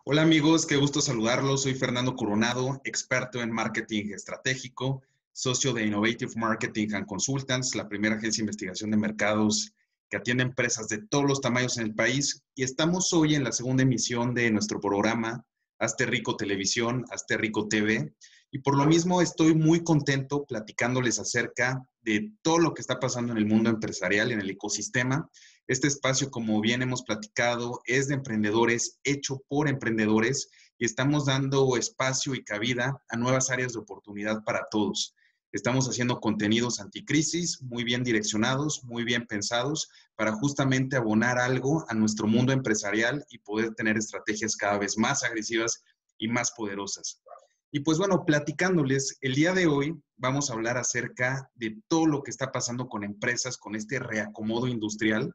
Hola amigos, qué gusto saludarlos. Soy Fernando Coronado, experto en marketing estratégico, socio de Innovative Marketing and Consultants, la primera agencia de investigación de mercados que atiende empresas de todos los tamaños en el país. Y estamos hoy en la segunda emisión de nuestro programa Hazte Rico Televisión, Hazte Rico TV. Y por lo mismo estoy muy contento platicándoles acerca de todo lo que está pasando en el mundo empresarial, en el ecosistema. Este espacio, como bien hemos platicado, es de emprendedores, hecho por emprendedores, y estamos dando espacio y cabida a nuevas áreas de oportunidad para todos. Estamos haciendo contenidos anticrisis, muy bien direccionados, muy bien pensados, para justamente abonar algo a nuestro mundo empresarial y poder tener estrategias cada vez más agresivas y más poderosas. Y pues bueno, platicándoles, el día de hoy vamos a hablar acerca de todo lo que está pasando con empresas, con este reacomodo industrial.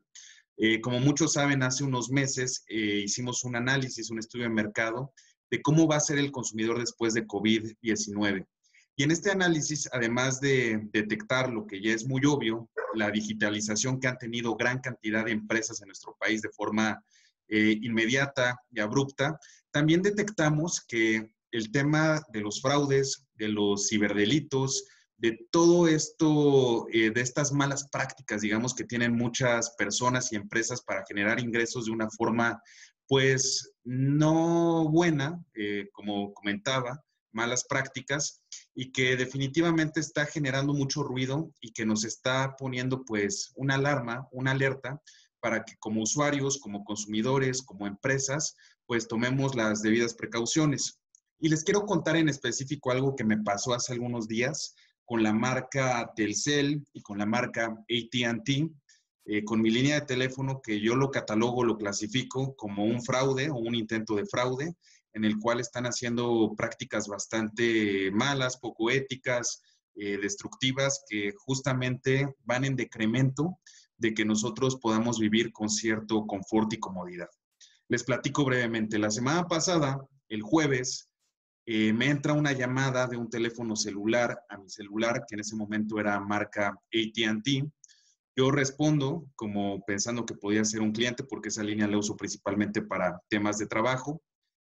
Como muchos saben, hace unos meses hicimos un análisis, un estudio de mercado de cómo va a ser el consumidor después de COVID-19. Y en este análisis, además de detectar lo que ya es muy obvio, la digitalización que han tenido gran cantidad de empresas en nuestro país de forma inmediata y abrupta, también detectamos que el tema de los fraudes, de los ciberdelitos, de todo esto, de estas malas prácticas, digamos, que tienen muchas personas y empresas para generar ingresos de una forma, pues, no buena, como comentaba, malas prácticas, y que definitivamente está generando mucho ruido y que nos está poniendo, pues, una alarma, una alerta, para que como usuarios, como consumidores, como empresas, pues tomemos las debidas precauciones. Y les quiero contar en específico algo que me pasó hace algunos días con la marca Telcel y con la marca AT&T, con mi línea de teléfono que yo lo catalogo, lo clasifico como un fraude o un intento de fraude, en el cual están haciendo prácticas bastante malas, poco éticas, destructivas, que justamente van en decremento de que nosotros podamos vivir con cierto confort y comodidad. Les platico brevemente. La semana pasada, el jueves, me entra una llamada de un teléfono celular a mi celular, que en ese momento era marca AT&T. Yo respondo como pensando que podía ser un cliente porque esa línea la uso principalmente para temas de trabajo.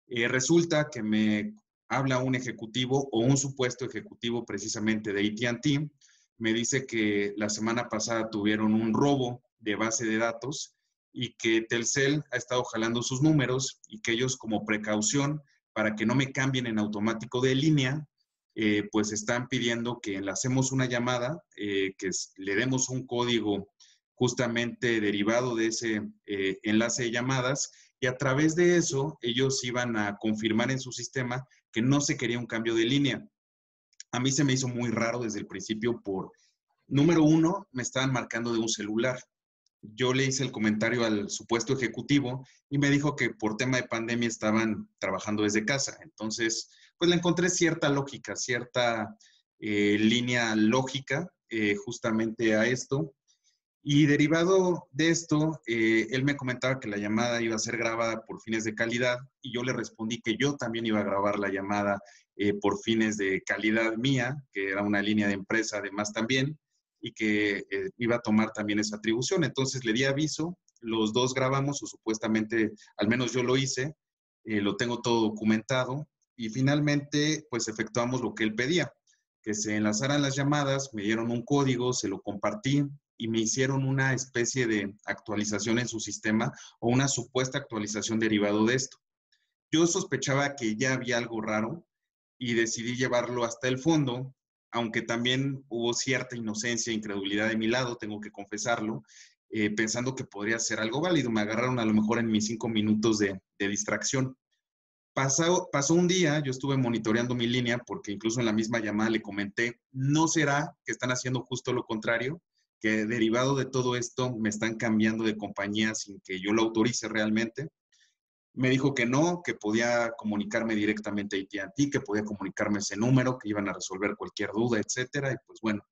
Resulta que me habla un ejecutivo o un supuesto ejecutivo precisamente de AT&T. Me dice que la semana pasada tuvieron un robo de base de datos y que Telcel ha estado jalando sus números y que ellos como precaución para que no me cambien en automático de línea, pues están pidiendo que le hacemos una llamada, le demos un código justamente derivado de ese enlace de llamadas, y a través de eso ellos iban a confirmar en su sistema que no se quería un cambio de línea. A mí se me hizo muy raro desde el principio número uno, me estaban marcando de un celular. Yo le hice el comentario al supuesto ejecutivo y me dijo que por tema de pandemia estaban trabajando desde casa. Entonces, pues le encontré cierta lógica, cierta línea lógica justamente a esto. Y derivado de esto, él me comentaba que la llamada iba a ser grabada por fines de calidad y yo le respondí que yo también iba a grabar la llamada por fines de calidad mía, que era una línea de empresa además también, y que iba a tomar también esa atribución. Entonces le di aviso, los dos grabamos, o supuestamente, al menos yo lo hice, lo tengo todo documentado, y finalmente pues efectuamos lo que él pedía, que se enlazaran las llamadas, me dieron un código, se lo compartí y me hicieron una especie de actualización en su sistema o una supuesta actualización derivado de esto. Yo sospechaba que ya había algo raro y decidí llevarlo hasta el fondo, aunque también hubo cierta inocencia e incredulidad de mi lado, tengo que confesarlo, pensando que podría ser algo válido. Me agarraron a lo mejor en mis 5 minutos de distracción. Pasó un día, yo estuve monitoreando mi línea porque incluso en la misma llamada le comenté, ¿no será que están haciendo justo lo contrario? Que derivado de todo esto me están cambiando de compañía sin que yo lo autorice realmente. Me dijo que no, que podía comunicarme directamente a AT&T, que podía comunicarme ese número, que iban a resolver cualquier duda, etcétera. Y pues bueno,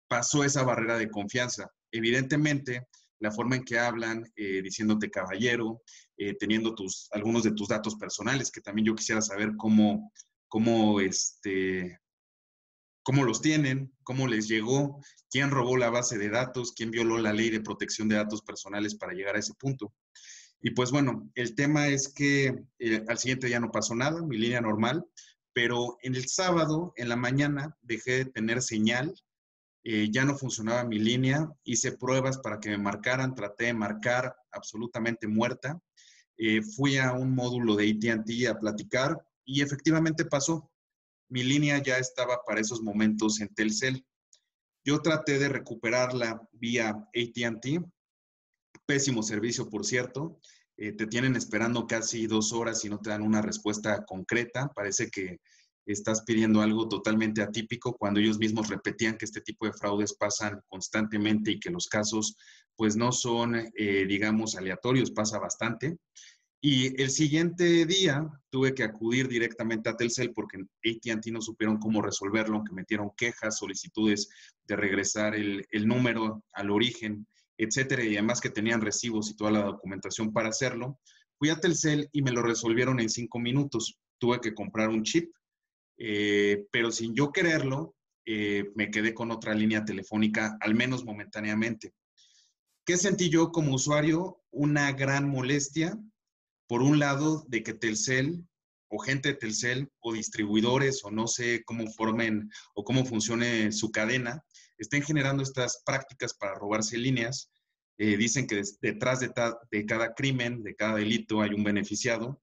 pasó esa barrera de confianza. Evidentemente, la forma en que hablan, diciéndote caballero, teniendo algunos de tus datos personales, que también yo quisiera saber cómo, cómo los tienen, cómo les llegó, quién robó la base de datos, quién violó la ley de protección de datos personales para llegar a ese punto. Y pues bueno, el tema es que al siguiente día no pasó nada, mi línea normal, pero en el sábado, en la mañana, dejé de tener señal, ya no funcionaba mi línea, hice pruebas para que me marcaran, traté de marcar absolutamente muerta, fui a un módulo de AT&T a platicar y efectivamente pasó. Mi línea ya estaba para esos momentos en Telcel. Yo traté de recuperarla vía AT&T, pésimo servicio, por cierto. Te tienen esperando casi 2 horas y no te dan una respuesta concreta. Parece que estás pidiendo algo totalmente atípico cuando ellos mismos repetían que este tipo de fraudes pasan constantemente y que los casos pues no son, digamos, aleatorios, pasa bastante. Y el siguiente día tuve que acudir directamente a Telcel porque AT&T no supieron cómo resolverlo, aunque metieron quejas, solicitudes de regresar el número al origen, etcétera, y además que tenían recibos y toda la documentación para hacerlo. Fui a Telcel y me lo resolvieron en 5 minutos. Tuve que comprar un chip, pero sin yo quererlo, me quedé con otra línea telefónica, al menos momentáneamente. ¿Qué sentí yo como usuario? Una gran molestia, por un lado, de que Telcel o gente de Telcel o distribuidores o no sé cómo formen o cómo funcione su cadena, estén generando estas prácticas para robarse líneas. Dicen que detrás de cada crimen, de cada delito, hay un beneficiado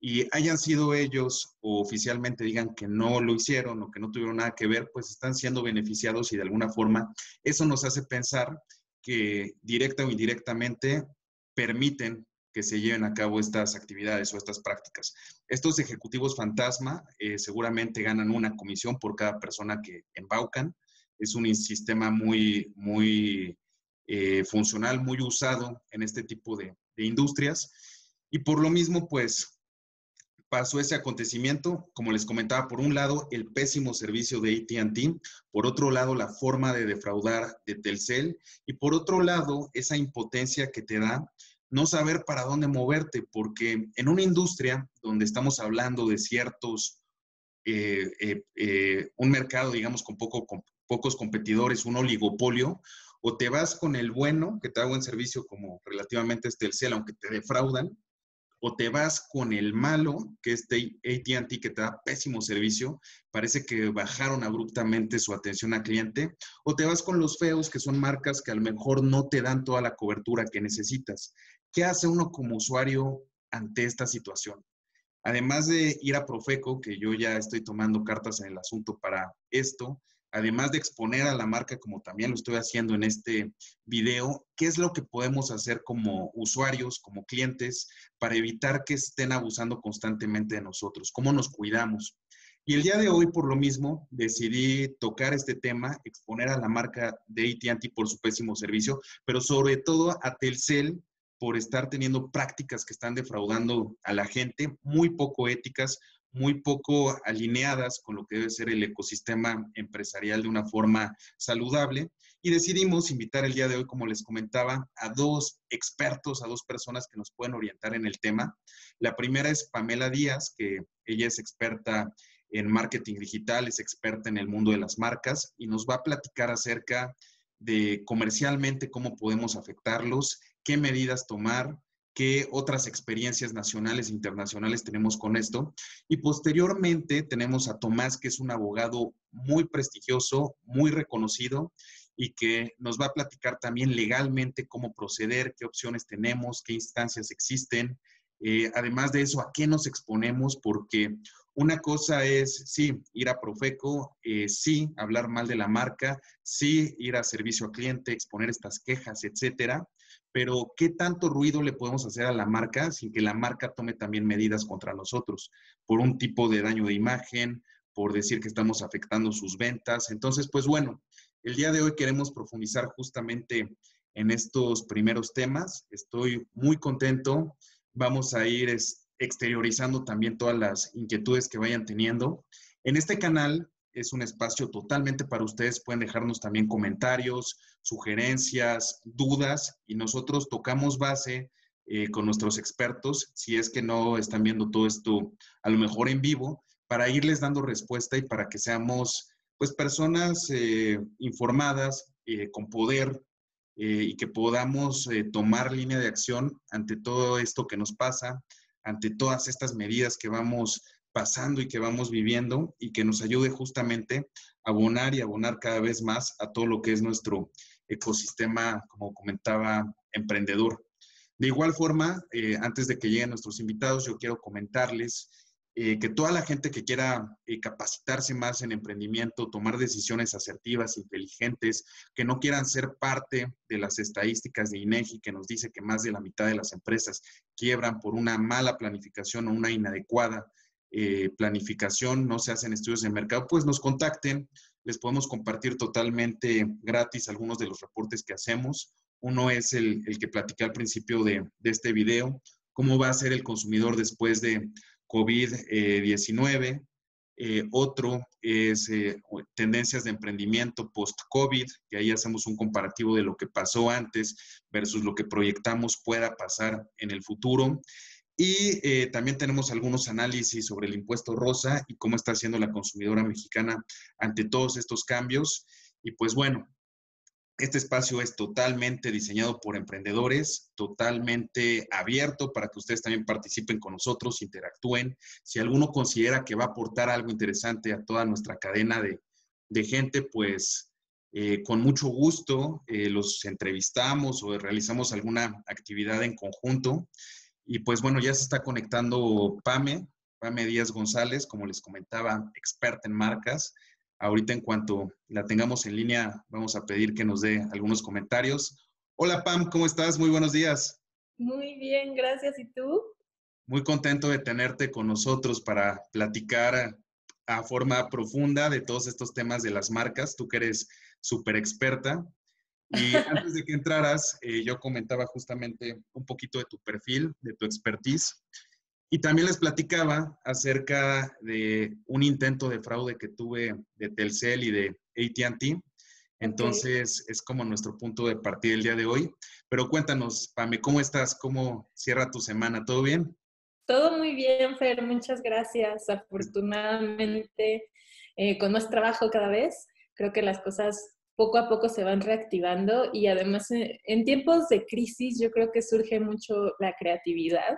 y hayan sido ellos o oficialmente digan que no lo hicieron o que no tuvieron nada que ver, pues están siendo beneficiados y de alguna forma eso nos hace pensar que directa o indirectamente permiten que se lleven a cabo estas actividades o estas prácticas. Estos ejecutivos fantasma seguramente ganan una comisión por cada persona que embaucan. Es un sistema muy funcional, muy usado en este tipo de industrias. Y por lo mismo, pues pasó ese acontecimiento, como les comentaba, por un lado el pésimo servicio de AT&T, por otro lado la forma de defraudar de Telcel y por otro lado esa impotencia que te da no saber para dónde moverte, porque en una industria donde estamos hablando de ciertos, un mercado, digamos, con pocos competidores, un oligopolio, o te vas con el bueno, que te da buen servicio como relativamente es Telcel, aunque te defraudan, o te vas con el malo, que es AT&T, que te da pésimo servicio, parece que bajaron abruptamente su atención al cliente, o te vas con los feos, que son marcas que a lo mejor no te dan toda la cobertura que necesitas. ¿Qué hace uno como usuario ante esta situación? Además de ir a Profeco, que yo ya estoy tomando cartas en el asunto para esto, además de exponer a la marca como también lo estoy haciendo en este video, ¿qué es lo que podemos hacer como usuarios, como clientes, para evitar que estén abusando constantemente de nosotros? ¿Cómo nos cuidamos? Y el día de hoy, por lo mismo, decidí tocar este tema, exponer a la marca de AT&T por su pésimo servicio, pero sobre todo a Telcel por estar teniendo prácticas que están defraudando a la gente, muy poco éticas, muy poco alineadas con lo que debe ser el ecosistema empresarial de una forma saludable. Y decidimos invitar el día de hoy, como les comentaba, a dos expertos, a dos personas que nos pueden orientar en el tema. La primera es Pamela Díaz, que ella es experta en marketing digital, es experta en el mundo de las marcas y nos va a platicar acerca de comercialmente cómo podemos afectarlos, qué medidas tomar, qué otras experiencias nacionales e internacionales tenemos con esto. Y posteriormente tenemos a Tomás, que es un abogado muy prestigioso, muy reconocido y que nos va a platicar también legalmente cómo proceder, qué opciones tenemos, qué instancias existen. Además de eso, ¿a qué nos exponemos? Porque una cosa es, sí, ir a Profeco, sí, hablar mal de la marca, sí, ir a servicio al cliente, exponer estas quejas, etcétera, pero ¿qué tanto ruido le podemos hacer a la marca sin que la marca tome también medidas contra nosotros por un tipo de daño de imagen, por decir que estamos afectando sus ventas? Entonces, pues bueno, el día de hoy queremos profundizar justamente en estos primeros temas. Estoy muy contento. Vamos a ir exteriorizando también todas las inquietudes que vayan teniendo. En este canal es un espacio totalmente para ustedes. Pueden dejarnos también comentarios, sugerencias, dudas y nosotros tocamos base con nuestros expertos, si es que no están viendo todo esto a lo mejor en vivo, para irles dando respuesta y para que seamos pues personas informadas, con poder y que podamos tomar línea de acción ante todo esto que nos pasa, ante todas estas medidas que vamos pasando y que vamos viviendo y que nos ayude justamente a abonar y abonar cada vez más a todo lo que es nuestro ecosistema, como comentaba, emprendedor. De igual forma, antes de que lleguen nuestros invitados, yo quiero comentarles que toda la gente que quiera capacitarse más en emprendimiento, tomar decisiones asertivas, inteligentes, que no quieran ser parte de las estadísticas de INEGI que nos dice que más de la mitad de las empresas quiebran por una mala planificación o una inadecuada planificación, no se hacen estudios de mercado, pues nos contacten, les podemos compartir totalmente gratis algunos de los reportes que hacemos. Uno es el que platicé al principio de este video, cómo va a ser el consumidor después de COVID-19. Otro es tendencias de emprendimiento post-COVID, que ahí hacemos un comparativo de lo que pasó antes versus lo que proyectamos pueda pasar en el futuro. Y también tenemos algunos análisis sobre el impuesto rosa y cómo está haciendo la consumidora mexicana ante todos estos cambios. Y pues bueno, este espacio es totalmente diseñado por emprendedores, totalmente abierto para que ustedes también participen con nosotros, interactúen. Si alguno considera que va a aportar algo interesante a toda nuestra cadena de gente, pues con mucho gusto los entrevistamos o realizamos alguna actividad en conjunto. Y pues bueno, ya se está conectando Pame Díaz González, como les comentaba, experta en marcas. Ahorita en cuanto la tengamos en línea, vamos a pedir que nos dé algunos comentarios. Hola Pam, ¿cómo estás? Muy buenos días. Muy bien, gracias. ¿Y tú? Muy contento de tenerte con nosotros para platicar a forma profunda de todos estos temas de las marcas. Tú que eres súper experta. Y antes de que entraras, yo comentaba justamente un poquito de tu perfil, de tu expertise. Y también les platicaba acerca de un intento de fraude que tuve de Telcel y de AT&T. Ok. Entonces, es como nuestro punto de partida el día de hoy. Pero cuéntanos, Pame, ¿cómo estás? ¿Cómo cierra tu semana? ¿Todo bien? Todo muy bien, Fer, muchas gracias. Afortunadamente, con más trabajo cada vez, creo que las cosas poco a poco se van reactivando y además en tiempos de crisis yo creo que surge mucho la creatividad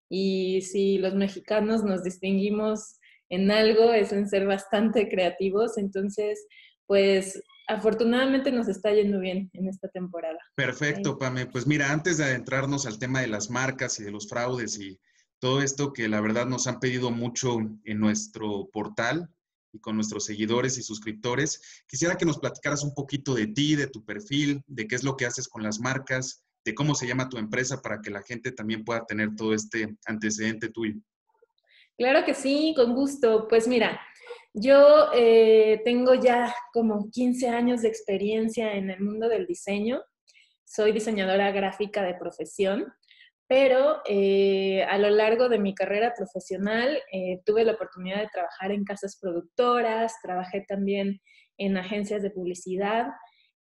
y si los mexicanos nos distinguimos en algo es en ser bastante creativos, entonces pues afortunadamente nos está yendo bien en esta temporada. Perfecto, Pame. Pues mira, antes de adentrarnos al tema de las marcas y de los fraudes y todo esto que la verdad nos han pedido mucho en nuestro portal y con nuestros seguidores y suscriptores, quisiera que nos platicaras un poquito de ti, de tu perfil, de qué es lo que haces con las marcas, de cómo se llama tu empresa para que la gente también pueda tener todo este antecedente tuyo. Claro que sí, con gusto. Pues mira, yo tengo ya como 15 años de experiencia en el mundo del diseño. Soy diseñadora gráfica de profesión, pero a lo largo de mi carrera profesional tuve la oportunidad de trabajar en casas productoras, trabajé también en agencias de publicidad,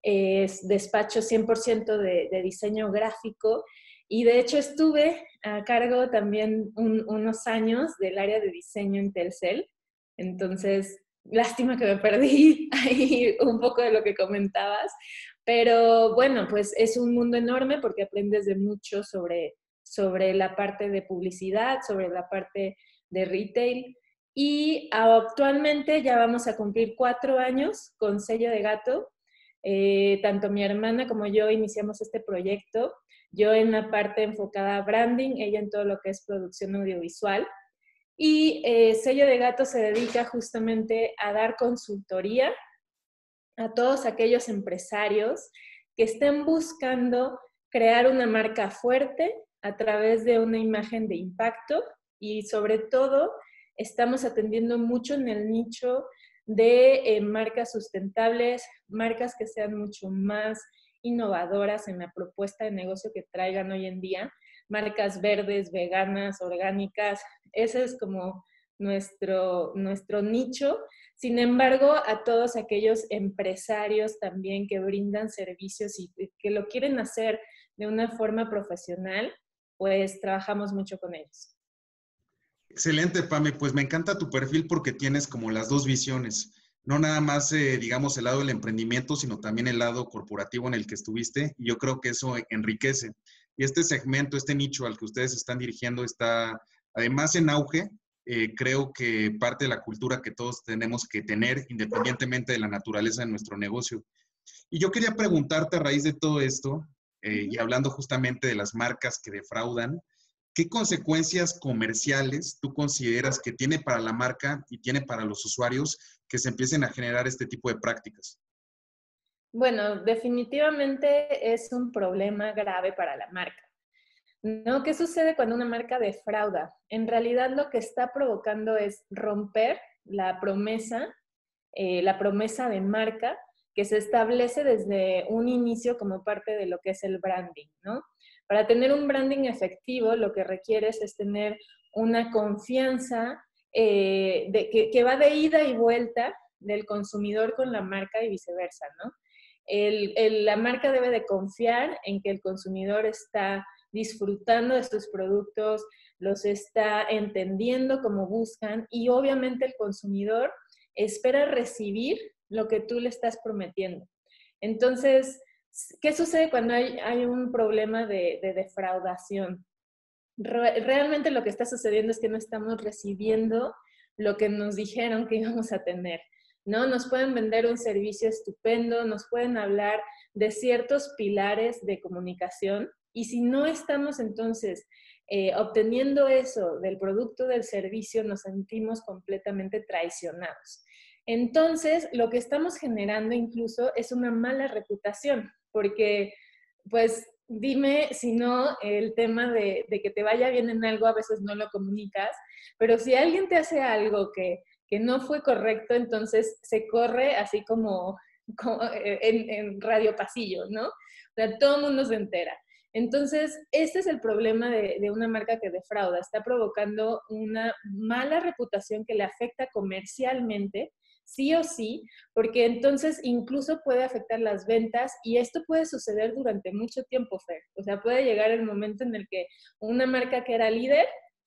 despacho 100% de diseño gráfico y de hecho estuve a cargo también unos años del área de diseño en Telcel. Entonces, lástima que me perdí ahí un poco de lo que comentabas, pero bueno, pues es un mundo enorme porque aprendes de mucho sobre la parte de publicidad, sobre la parte de retail. Y actualmente ya vamos a cumplir 4 años con Sello de Gato. Tanto mi hermana como yo iniciamos este proyecto. Yo en la parte enfocada a branding, ella en todo lo que es producción audiovisual. Y Sello de Gato se dedica justamente a dar consultoría a todos aquellos empresarios que estén buscando crear una marca fuerte a través de una imagen de impacto y sobre todo estamos atendiendo mucho en el nicho de marcas sustentables, marcas que sean mucho más innovadoras en la propuesta de negocio que traigan hoy en día, marcas verdes, veganas, orgánicas. Ese es como nuestro nicho. Sin embargo, a todos aquellos empresarios también que brindan servicios y que lo quieren hacer de una forma profesional, pues trabajamos mucho con ellos. Excelente, Pame. Pues me encanta tu perfil porque tienes como las dos visiones. no nada más, digamos, el lado del emprendimiento, sino también el lado corporativo en el que estuviste. Y yo creo que eso enriquece. Y este segmento, este nicho al que ustedes están dirigiendo está además en auge. Creo que parte de la cultura que todos tenemos que tener, independientemente de la naturaleza de nuestro negocio. Y yo quería preguntarte a raíz de todo esto, y hablando justamente de las marcas que defraudan, ¿qué consecuencias comerciales tú consideras que tiene para la marca y tiene para los usuarios que se empiecen a generar este tipo de prácticas? Bueno, definitivamente es un problema grave para la marca. ¿No? ¿Qué sucede cuando una marca defrauda? En realidad lo que está provocando es romper la promesa de marca que se establece desde un inicio como parte de lo que es el branding, ¿no? Para tener un branding efectivo, lo que requieres es tener una confianza que va de ida y vuelta del consumidor con la marca y viceversa, ¿no? La marca debe de confiar en que el consumidor está disfrutando de sus productos, los está entendiendo como buscan y obviamente el consumidor espera recibir lo que tú le estás prometiendo. Entonces, ¿qué sucede cuando hay un problema de defraudación? Realmente lo que está sucediendo es que no estamos recibiendo lo que nos dijeron que íbamos a tener, ¿no? Nos pueden vender un servicio estupendo, nos pueden hablar de ciertos pilares de comunicación y si no estamos entonces obteniendo eso del producto del servicio, nos sentimos completamente traicionados. Entonces, lo que estamos generando incluso es una mala reputación, porque pues dime si no, el tema de que te vaya bien en algo a veces no lo comunicas, pero si alguien te hace algo que no fue correcto, entonces se corre así como en radio pasillo, ¿no? O sea, todo el mundo se entera. Entonces, este es el problema de una marca que defrauda. Está provocando una mala reputación que le afecta comercialmente, sí o sí, porque entonces incluso puede afectar las ventas y esto puede suceder durante mucho tiempo, Fer. O sea, puede llegar el momento en el que una marca que era líder,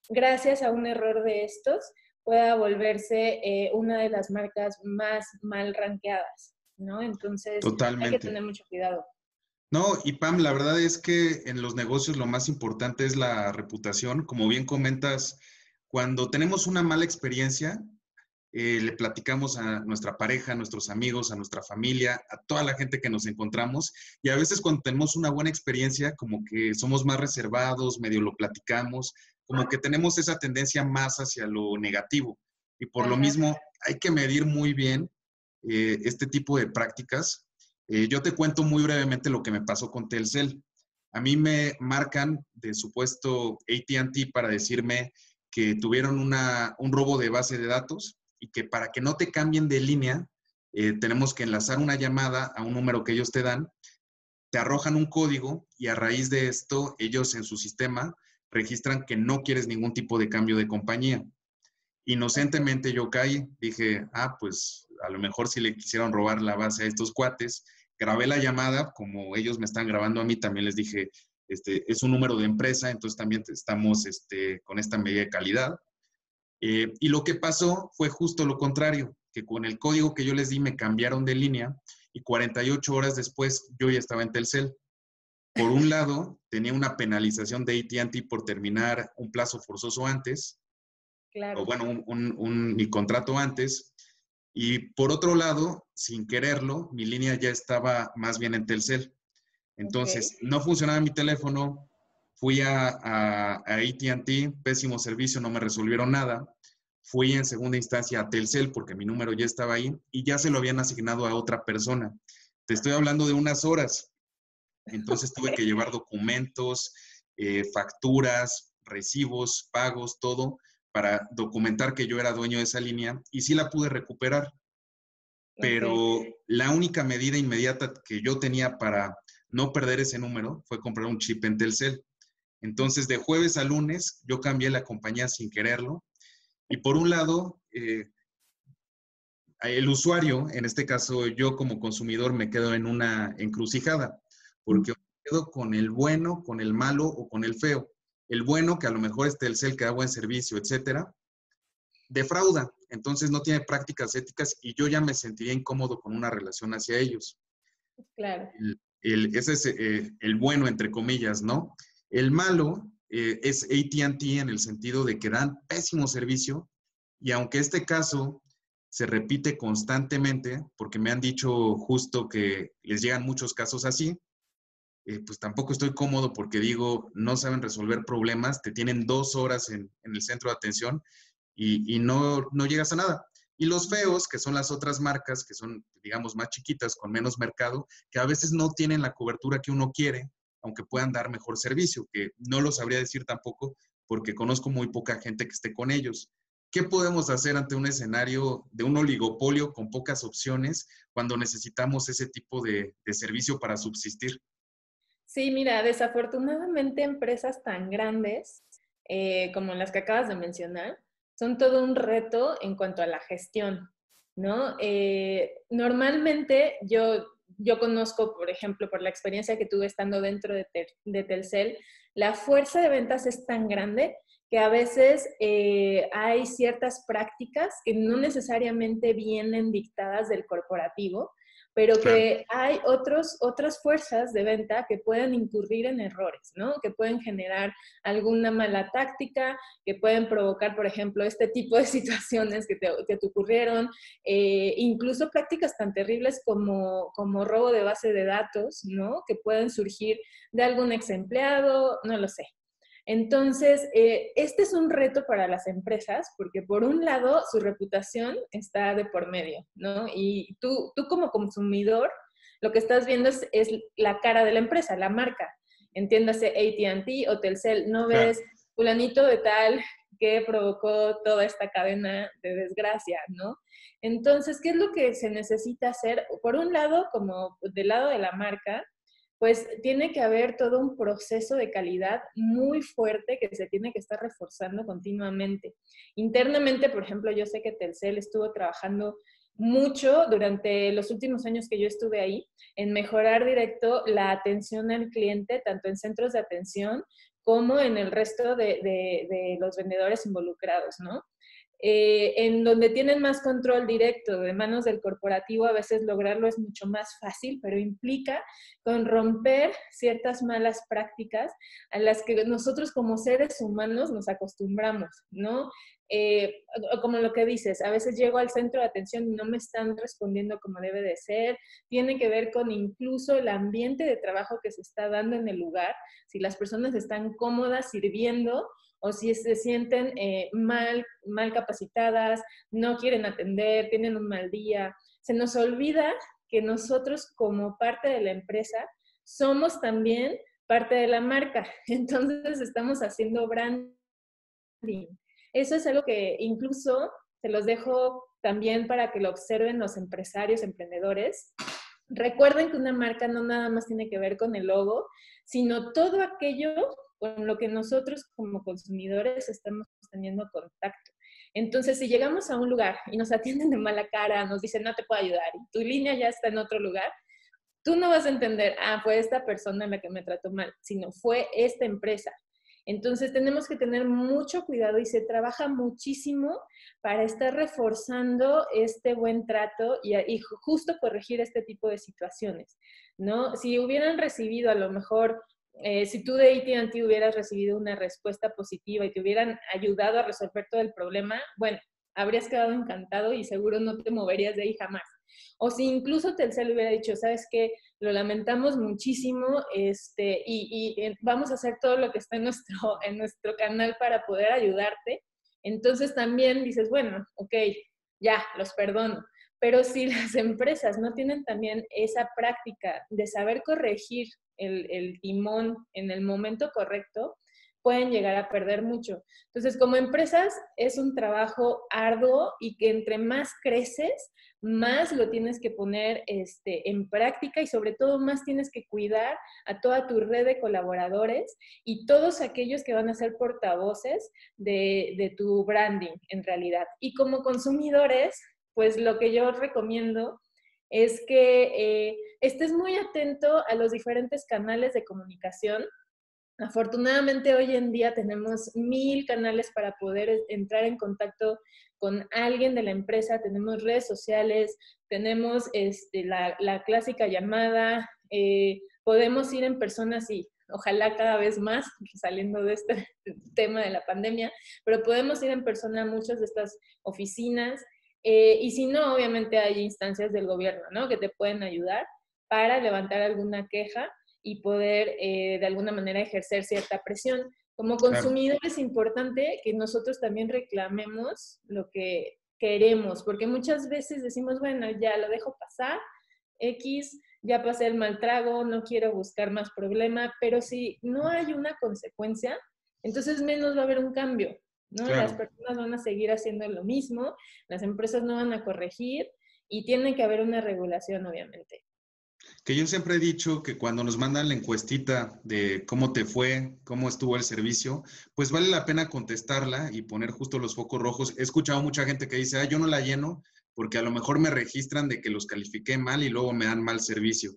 gracias a un error de estos, pueda volverse una de las marcas más mal rankeadas, ¿no? Entonces, hay que Totalmente. tener mucho cuidado. No, y Pam, la verdad es que en los negocios lo más importante es la reputación. Como bien comentas, cuando tenemos una mala experiencia, le platicamos a nuestra pareja, a nuestros amigos, a nuestra familia, a toda la gente que nos encontramos. Y a veces cuando tenemos una buena experiencia, como que somos más reservados, medio lo platicamos, como que tenemos esa tendencia más hacia lo negativo. Y por lo Ajá, mismo, hay que medir muy bien este tipo de prácticas. Yo te cuento muy brevemente lo que me pasó con Telcel. A mí me marcan de supuesto AT&T para decirme que tuvieron un robo de base de datos y que para que no te cambien de línea, tenemos que enlazar una llamada a un número que ellos te dan, te arrojan un código y a raíz de esto ellos en su sistema registran que no quieres ningún tipo de cambio de compañía. ok. Inocentemente yo caí, dije, pues a lo mejor si le quisieron robar la base a estos cuates, grabé la llamada, como ellos me están grabando a mí, también les dije, es un número de empresa, entonces también estamos con esta medida de calidad. Y lo que pasó fue justo lo contrario, que con el código que yo les di me cambiaron de línea y 48 horas después yo ya estaba en Telcel. Por un lado, tenía una penalización de AT&T por terminar un plazo forzoso antes, o Claro, bueno, mi contrato antes. Y por otro lado, sin quererlo, mi línea ya estaba más bien en Telcel. ok. Entonces, no funcionaba mi teléfono, fui a AT&T, pésimo servicio, no me resolvieron nada. Fui en segunda instancia a Telcel porque mi número ya estaba ahí y ya se lo habían asignado a otra persona. Te estoy hablando de unas horas. Entonces tuve que llevar documentos, facturas, recibos, pagos, todo para documentar que yo era dueño de esa línea y sí la pude recuperar, Ok, pero la única medida inmediata que yo tenía para no perder ese número fue comprar un chip en Telcel. Entonces, de jueves a lunes, yo cambié la compañía sin quererlo. Y por un lado, el usuario, en este caso yo como consumidor, me quedo en una encrucijada, porque me quedo con el bueno, con el malo o con el feo. El bueno, que a lo mejor es Telcel, que da buen servicio, etcétera, defrauda. entonces no tiene prácticas éticas y yo ya me sentiría incómodo con una relación hacia ellos. Claro. Ese es el bueno, entre comillas, ¿no? El malo es AT&T en el sentido de que dan pésimo servicio y aunque este caso se repite constantemente, porque me han dicho justo que les llegan muchos casos así, pues tampoco estoy cómodo porque digo, no saben resolver problemas, te tienen 2 horas en el centro de atención y no llegas a nada. Y los feos, que son las otras marcas, que son, digamos, más chiquitas, con menos mercado, que a veces no tienen la cobertura que uno quiere, aunque puedan dar mejor servicio, que no lo sabría decir tampoco porque conozco muy poca gente que esté con ellos. ¿Qué podemos hacer ante un escenario de un oligopolio con pocas opciones cuando necesitamos ese tipo de servicio para subsistir? Sí, mira, desafortunadamente empresas tan grandes como las que acabas de mencionar son todo un reto en cuanto a la gestión, ¿no? Normalmente yo conozco, por ejemplo, por la experiencia que tuve estando dentro de Telcel, la fuerza de ventas es tan grande que a veces hay ciertas prácticas que no necesariamente vienen dictadas del corporativo, pero Claro. que hay otras fuerzas de venta que pueden incurrir en errores, ¿no? Que pueden generar alguna mala táctica, que pueden provocar, por ejemplo, este tipo de situaciones que te ocurrieron, incluso prácticas tan terribles como robo de base de datos, ¿no? Que pueden surgir de algún ex empleado, no lo sé. Entonces, este es un reto para las empresas porque por un lado su reputación está de por medio, ¿no? Y tú como consumidor, lo que estás viendo es la cara de la empresa, la marca. Entiéndase AT&T o Telcel, no Claro. ves fulanito de tal que provocó toda esta cadena de desgracia, ¿no? Entonces, ¿qué es lo que se necesita hacer? Por un lado, como del lado de la marca, pues tiene que haber todo un proceso de calidad muy fuerte que se tiene que estar reforzando continuamente. Internamente, por ejemplo, yo sé que Telcel estuvo trabajando mucho durante los últimos años que yo estuve ahí en mejorar directo la atención al cliente, tanto en centros de atención como en el resto de los vendedores involucrados, ¿no? En donde tienen más control directo de manos del corporativo, a veces lograrlo es mucho más fácil, pero implica con romper ciertas malas prácticas a las que nosotros como seres humanos nos acostumbramos, ¿no? Como lo que dices, a veces llego al centro de atención y no me están respondiendo como debe de ser, tiene que ver con incluso el ambiente de trabajo que se está dando en el lugar, si las personas están cómodas sirviendo o si se sienten mal capacitadas, no quieren atender, tienen un mal día. Se nos olvida que nosotros como parte de la empresa somos también parte de la marca. Entonces estamos haciendo branding. Eso es algo que incluso se los dejo también para que lo observen los empresarios, emprendedores. Recuerden que una marca no nada más tiene que ver con el logo, sino todo aquello con lo que nosotros como consumidores estamos teniendo contacto. Entonces, si llegamos a un lugar y nos atienden de mala cara, nos dicen no te puedo ayudar y tu línea ya está en otro lugar, tú no vas a entender, fue esta persona la que me trató mal, sino fue esta empresa. Entonces tenemos que tener mucho cuidado y se trabaja muchísimo para estar reforzando este buen trato y justo corregir este tipo de situaciones, ¿no? Si hubieran recibido a lo mejor, si tú de AT&T hubieras recibido una respuesta positiva y te hubieran ayudado a resolver todo el problema, bueno, habrías quedado encantado y seguro no te moverías de ahí jamás. O si incluso Telcel hubiera dicho, ¿sabes qué? Lo lamentamos muchísimo vamos a hacer todo lo que está en nuestro canal para poder ayudarte. Entonces también dices, bueno, ok, ya, los perdono. Pero si las empresas no tienen también esa práctica de saber corregir el timón en el momento correcto, pueden llegar a perder mucho. Entonces, como empresas, es un trabajo arduo y que entre más creces, más lo tienes que poner en práctica y sobre todo más tienes que cuidar a toda tu red de colaboradores y todos aquellos que van a ser portavoces de tu branding en realidad. Y como consumidores, pues lo que yo recomiendo es que estés muy atento a los diferentes canales de comunicación Afortunadamente hoy en día tenemos 1000 canales para poder entrar en contacto con alguien de la empresa, tenemos redes sociales, tenemos la clásica llamada, podemos ir en persona, sí, ojalá cada vez más, saliendo de este tema de la pandemia, pero podemos ir en persona a muchas de estas oficinas, y si no, obviamente hay instancias del gobierno, ¿no?, que te pueden ayudar para levantar alguna queja y poder de alguna manera ejercer cierta presión. Como Claro. consumidor es importante que nosotros también reclamemos lo que queremos, porque muchas veces decimos, bueno, ya lo dejo pasar, X, ya pasé el mal trago, no quiero buscar más problema, pero si no hay una consecuencia, entonces menos va a haber un cambio, ¿no? Las Claro. personas van a seguir haciendo lo mismo, las empresas no van a corregir y tiene que haber una regulación, obviamente. Que yo siempre he dicho que cuando nos mandan la encuestita de cómo te fue, cómo estuvo el servicio, pues vale la pena contestarla y poner justo los focos rojos. He escuchado mucha gente que dice, yo no la lleno porque a lo mejor me registran de que los califiqué mal y luego me dan mal servicio.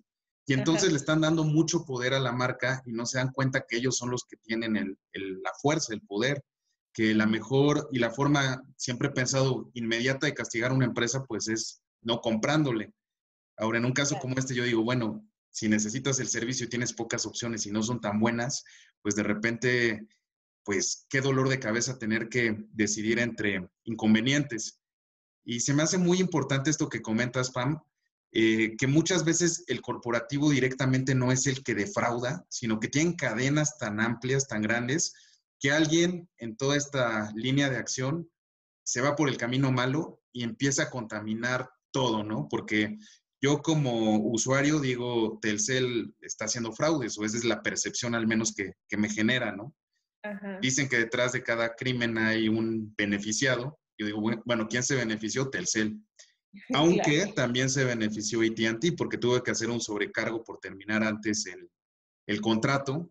Y Ajá. entonces le están dando mucho poder a la marca y no se dan cuenta que ellos son los que tienen la fuerza, el poder, que la mejor y la forma, siempre he pensado, inmediata de castigar a una empresa, pues es no comprándole. Ahora, en un caso como este, yo digo, bueno, si necesitas el servicio y tienes pocas opciones y no son tan buenas, pues de repente, pues qué dolor de cabeza tener que decidir entre inconvenientes. Y se me hace muy importante esto que comentas, Pam, que muchas veces el corporativo directamente no es el que defrauda, sino que tienen cadenas tan amplias, tan grandes, que alguien en toda esta línea de acción se va por el camino malo y empieza a contaminar todo, ¿no? Porque yo como usuario digo, Telcel está haciendo fraudes, o esa es la percepción al menos que me genera, ¿no? Ajá. Dicen que detrás de cada crimen hay un beneficiado. Yo digo, bueno, ¿quién se benefició? Telcel. Claro. Aunque también se benefició AT&T porque tuve que hacer un sobrecargo por terminar antes el contrato.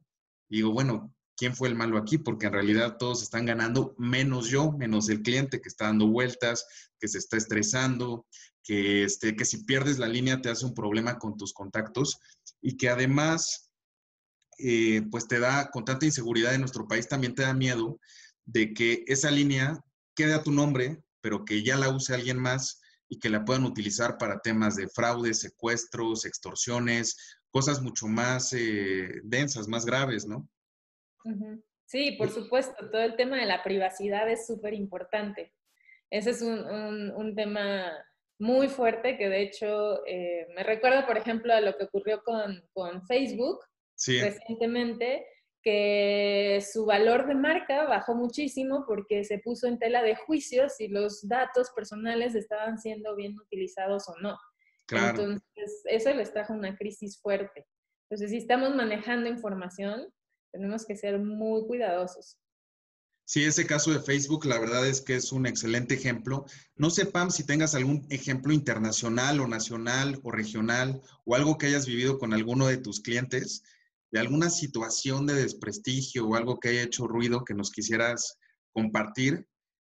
Y digo, bueno, ¿quién fue el malo aquí? Porque en realidad todos están ganando, menos yo, menos el cliente que está dando vueltas, que se está estresando, que si pierdes la línea te hace un problema con tus contactos y que además, pues te da, con tanta inseguridad en nuestro país, también te da miedo de que esa línea quede a tu nombre, pero que ya la use alguien más y que la puedan utilizar para temas de fraude, secuestros, extorsiones, cosas mucho más densas, más graves, ¿no? Ujú. Sí, por supuesto, todo el tema de la privacidad es súper importante. Ese es un tema muy fuerte que de hecho me recuerda, por ejemplo, a lo que ocurrió con Facebook Sí, recientemente, que su valor de marca bajó muchísimo porque se puso en tela de juicio si los datos personales estaban siendo bien utilizados o no. claro. Entonces, eso les trajo una crisis fuerte. Entonces, si estamos manejando información, tenemos que ser muy cuidadosos. Sí, ese caso de Facebook, la verdad es que es un excelente ejemplo. No sé, Pam, si tengas algún ejemplo internacional o nacional o regional o algo que hayas vivido con alguno de tus clientes, de alguna situación de desprestigio o algo que haya hecho ruido que nos quisieras compartir,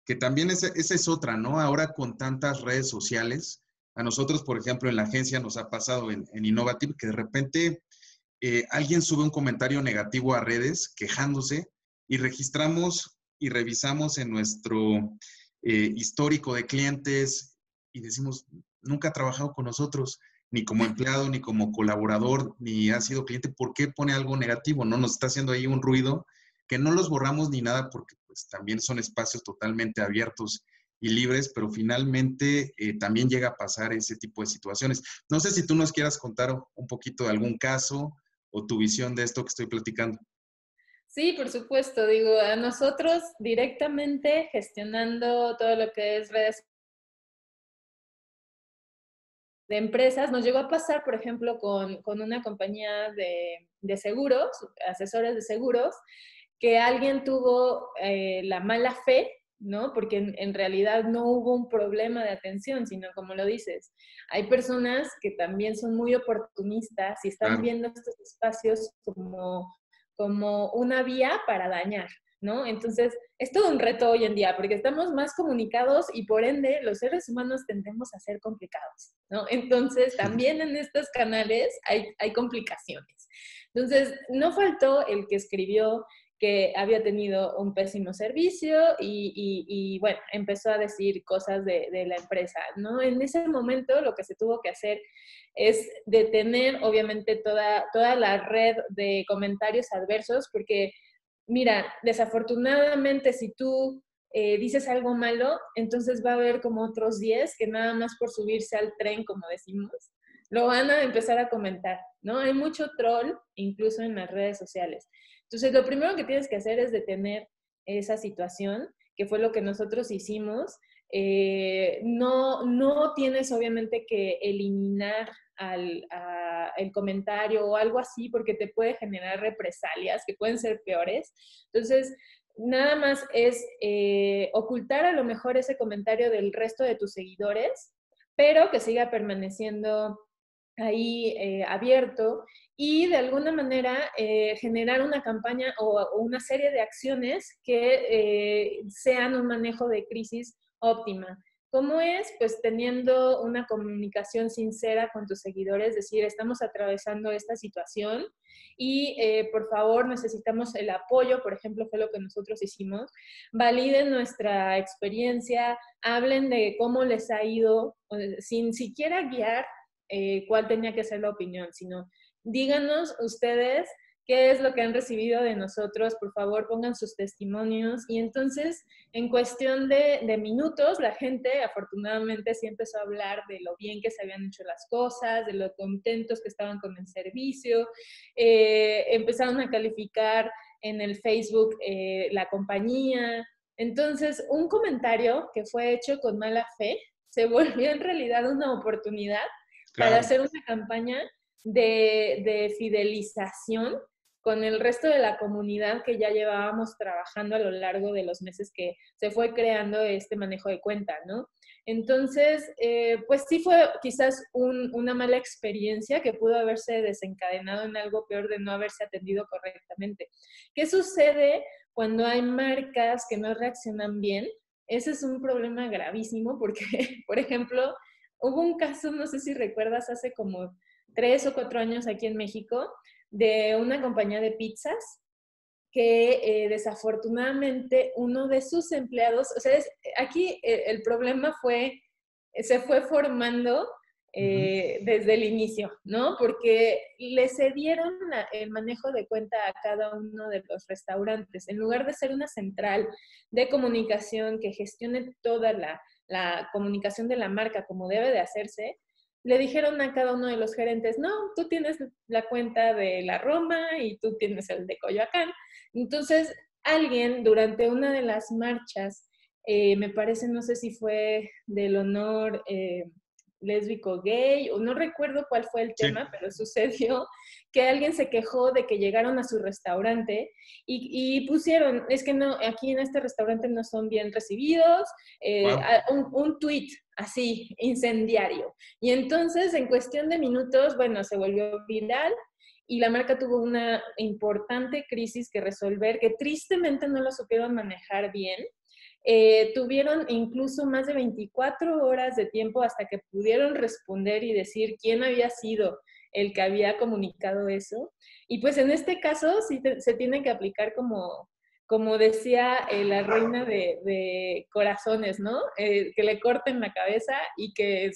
que también esa es otra, ¿no? Ahora con tantas redes sociales, a nosotros, por ejemplo, en la agencia nos ha pasado en Innovative que de repente alguien sube un comentario negativo a redes quejándose y registramos y revisamos en nuestro histórico de clientes y decimos, nunca ha trabajado con nosotros, ni como empleado, ni como colaborador, ni ha sido cliente, ¿por qué pone algo negativo? No nos está haciendo ahí un ruido que no los borramos ni nada porque pues también son espacios totalmente abiertos y libres, pero finalmente también llega a pasar ese tipo de situaciones. No sé si tú nos quieras contar un poquito de algún caso o tu visión de esto que estoy platicando. Sí, por supuesto. Digo, a nosotros directamente gestionando todo lo que es redes de empresas, nos llegó a pasar, por ejemplo, con una compañía de seguros, asesores de seguros, que alguien tuvo la mala fe, ¿no? Porque en realidad no hubo un problema de atención, sino como lo dices, hay personas que también son muy oportunistas y están Claro, viendo estos espacios como una vía para dañar, ¿no? Entonces, es todo un reto hoy en día, porque estamos más comunicados y por ende los seres humanos tendemos a ser complicados, ¿no? Entonces, también en estos canales hay complicaciones. Entonces, no faltó el que escribió que había tenido un pésimo servicio y bueno, empezó a decir cosas de la empresa, ¿no? En ese momento lo que se tuvo que hacer es detener, obviamente, toda la red de comentarios adversos, porque, mira, desafortunadamente, si tú dices algo malo, entonces va a haber como otros 10 que nada más por subirse al tren, como decimos, lo van a empezar a comentar, ¿no? Hay mucho troll, incluso en las redes sociales. Entonces, lo primero que tienes que hacer es detener esa situación, que fue lo que nosotros hicimos. No tienes obviamente que eliminar el comentario o algo así porque te puede generar represalias que pueden ser peores. Entonces, nada más es ocultar a lo mejor ese comentario del resto de tus seguidores, pero que siga permaneciendo ahí abierto y de alguna manera generar una campaña o una serie de acciones que sean un manejo de crisis óptima. ¿Cómo es? Pues teniendo una comunicación sincera con tus seguidores, decir, estamos atravesando esta situación y por favor necesitamos el apoyo, por ejemplo, fue lo que nosotros hicimos, validen nuestra experiencia, hablen de cómo les ha ido, sin siquiera guiar cuál tenía que ser la opinión, sino díganos ustedes qué es lo que han recibido de nosotros, por favor pongan sus testimonios y entonces en cuestión de minutos la gente afortunadamente sí empezó a hablar de lo bien que se habían hecho las cosas, de lo contentos que estaban con el servicio, empezaron a calificar en el Facebook la compañía. Entonces un comentario que fue hecho con mala fe se volvió en realidad una oportunidad para Claro. hacer una campaña de fidelización con el resto de la comunidad que ya llevábamos trabajando a lo largo de los meses que se fue creando este manejo de cuenta, ¿no? Entonces, pues sí fue quizás una mala experiencia que pudo haberse desencadenado en algo peor de no haberse atendido correctamente. ¿Qué sucede cuando hay marcas que no reaccionan bien? Ese es un problema gravísimo porque, por ejemplo, hubo un caso, no sé si recuerdas, hace como 3 o 4 años aquí en México, de una compañía de pizzas que desafortunadamente uno de sus empleados, o sea, aquí el problema se fue formando desde el inicio, ¿no? Porque le cedieron el manejo de cuenta a cada uno de los restaurantes. En lugar de ser una central de comunicación que gestione toda la comunicación de la marca como debe de hacerse, le dijeron a cada uno de los gerentes, no, tú tienes la cuenta de la Roma y tú tienes el de Coyoacán. Entonces, alguien durante una de las marchas, me parece, no sé si fue del honor lésbico gay, o no recuerdo cuál fue el Sí. tema, pero sucedió que alguien se quejó de que llegaron a su restaurante y pusieron, es que no, aquí en este restaurante no son bien recibidos, Wow. un tuit así, incendiario. Y entonces, en cuestión de minutos, bueno, se volvió viral y la marca tuvo una importante crisis que resolver, que tristemente no lo supieron manejar bien. Tuvieron incluso más de 24 horas de tiempo hasta que pudieron responder y decir quién había sido el que había comunicado eso. Y pues en este caso sí se tiene que aplicar como decía la reina de corazones, ¿no? Que le corten la cabeza y que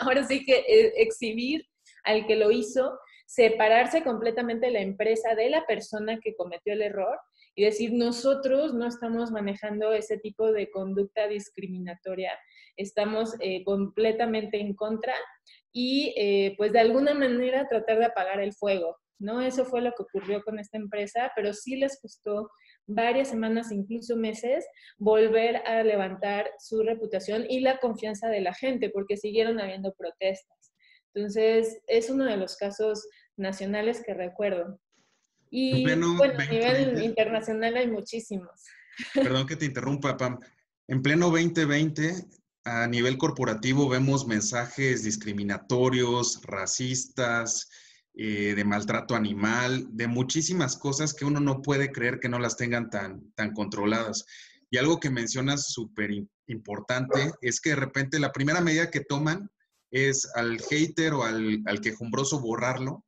ahora sí que exhibir al que lo hizo, separarse completamente la empresa de la persona que cometió el error y decir, nosotros no estamos manejando ese tipo de conducta discriminatoria, estamos completamente en contra y pues de alguna manera tratar de apagar el fuego, ¿no? Eso fue lo que ocurrió con esta empresa, pero sí les costó varias semanas, incluso meses, volver a levantar su reputación y la confianza de la gente, porque siguieron habiendo protestas. Entonces, es uno de los casos nacionales que recuerdo. En pleno Y bueno, a nivel 2020, internacional hay muchísimos. perdón que te interrumpa, Pam. En pleno 2020, a nivel corporativo vemos mensajes discriminatorios, racistas, de maltrato animal, de muchísimas cosas que uno no puede creer que no las tengan tan controladas. Y algo que mencionas súper importante es que de repente la primera medida que toman es al hater o al quejumbroso borrarlo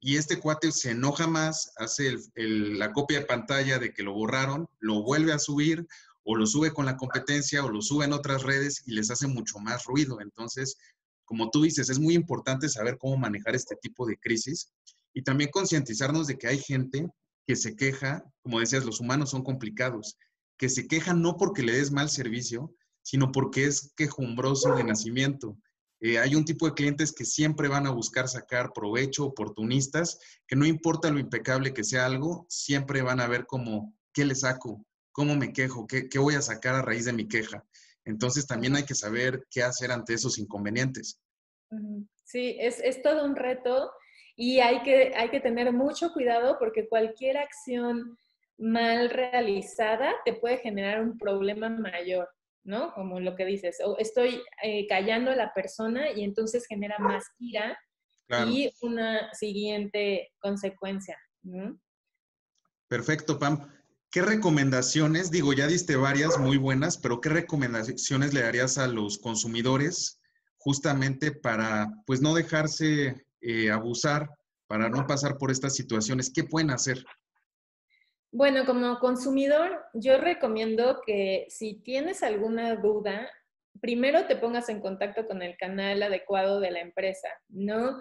y este cuate se enoja más, hace la copia de pantalla de que lo borraron, lo vuelve a subir, o lo sube con la competencia, o lo sube en otras redes y les hace mucho más ruido. Entonces, como tú dices, es muy importante saber cómo manejar este tipo de crisis y también concientizarnos de que hay gente que se queja, como decías, los humanos son complicados, que se queja no porque le des mal servicio, sino porque es quejumbroso de nacimiento. Hay un tipo de clientes que siempre van a buscar sacar provecho, oportunistas, que no importa lo impecable que sea algo, siempre van a ver como, ¿qué le saco? ¿Cómo me quejo? ¿Qué voy a sacar a raíz de mi queja? Entonces también hay que saber qué hacer ante esos inconvenientes. Sí, es todo un reto y hay que tener mucho cuidado porque cualquier acción mal realizada te puede generar un problema mayor, ¿no? Como lo que dices, o estoy callando a la persona y entonces genera más ira Claro. y una siguiente consecuencia, ¿no? Perfecto, Pam. ¿Qué recomendaciones, digo, ya diste varias muy buenas, pero qué recomendaciones le darías a los consumidores justamente para, pues, no dejarse abusar, para no pasar por estas situaciones? ¿Qué pueden hacer? Bueno, como consumidor, yo recomiendo que si tienes alguna duda, primero te pongas en contacto con el canal adecuado de la empresa, ¿no?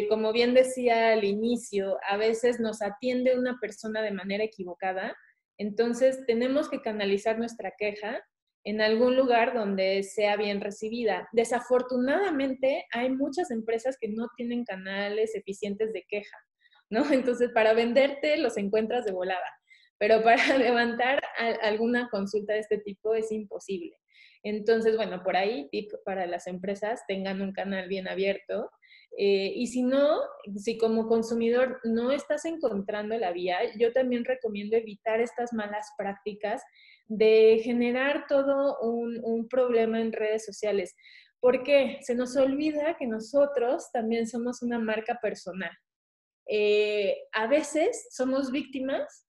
Como bien decía al inicio, a veces nos atiende una persona de manera equivocada, entonces tenemos que canalizar nuestra queja en algún lugar donde sea bien recibida. Desafortunadamente, hay muchas empresas que no tienen canales eficientes de queja. ¿No? Entonces, para venderte los encuentras de volada, pero para levantar alguna consulta de este tipo es imposible. Entonces, bueno, por ahí, tip para las empresas, tengan un canal bien abierto. Y si no, si como consumidor no estás encontrando la vía, yo también recomiendo evitar estas malas prácticas de generar todo un problema en redes sociales. Porque se nos olvida que nosotros también somos una marca personal. A veces somos víctimas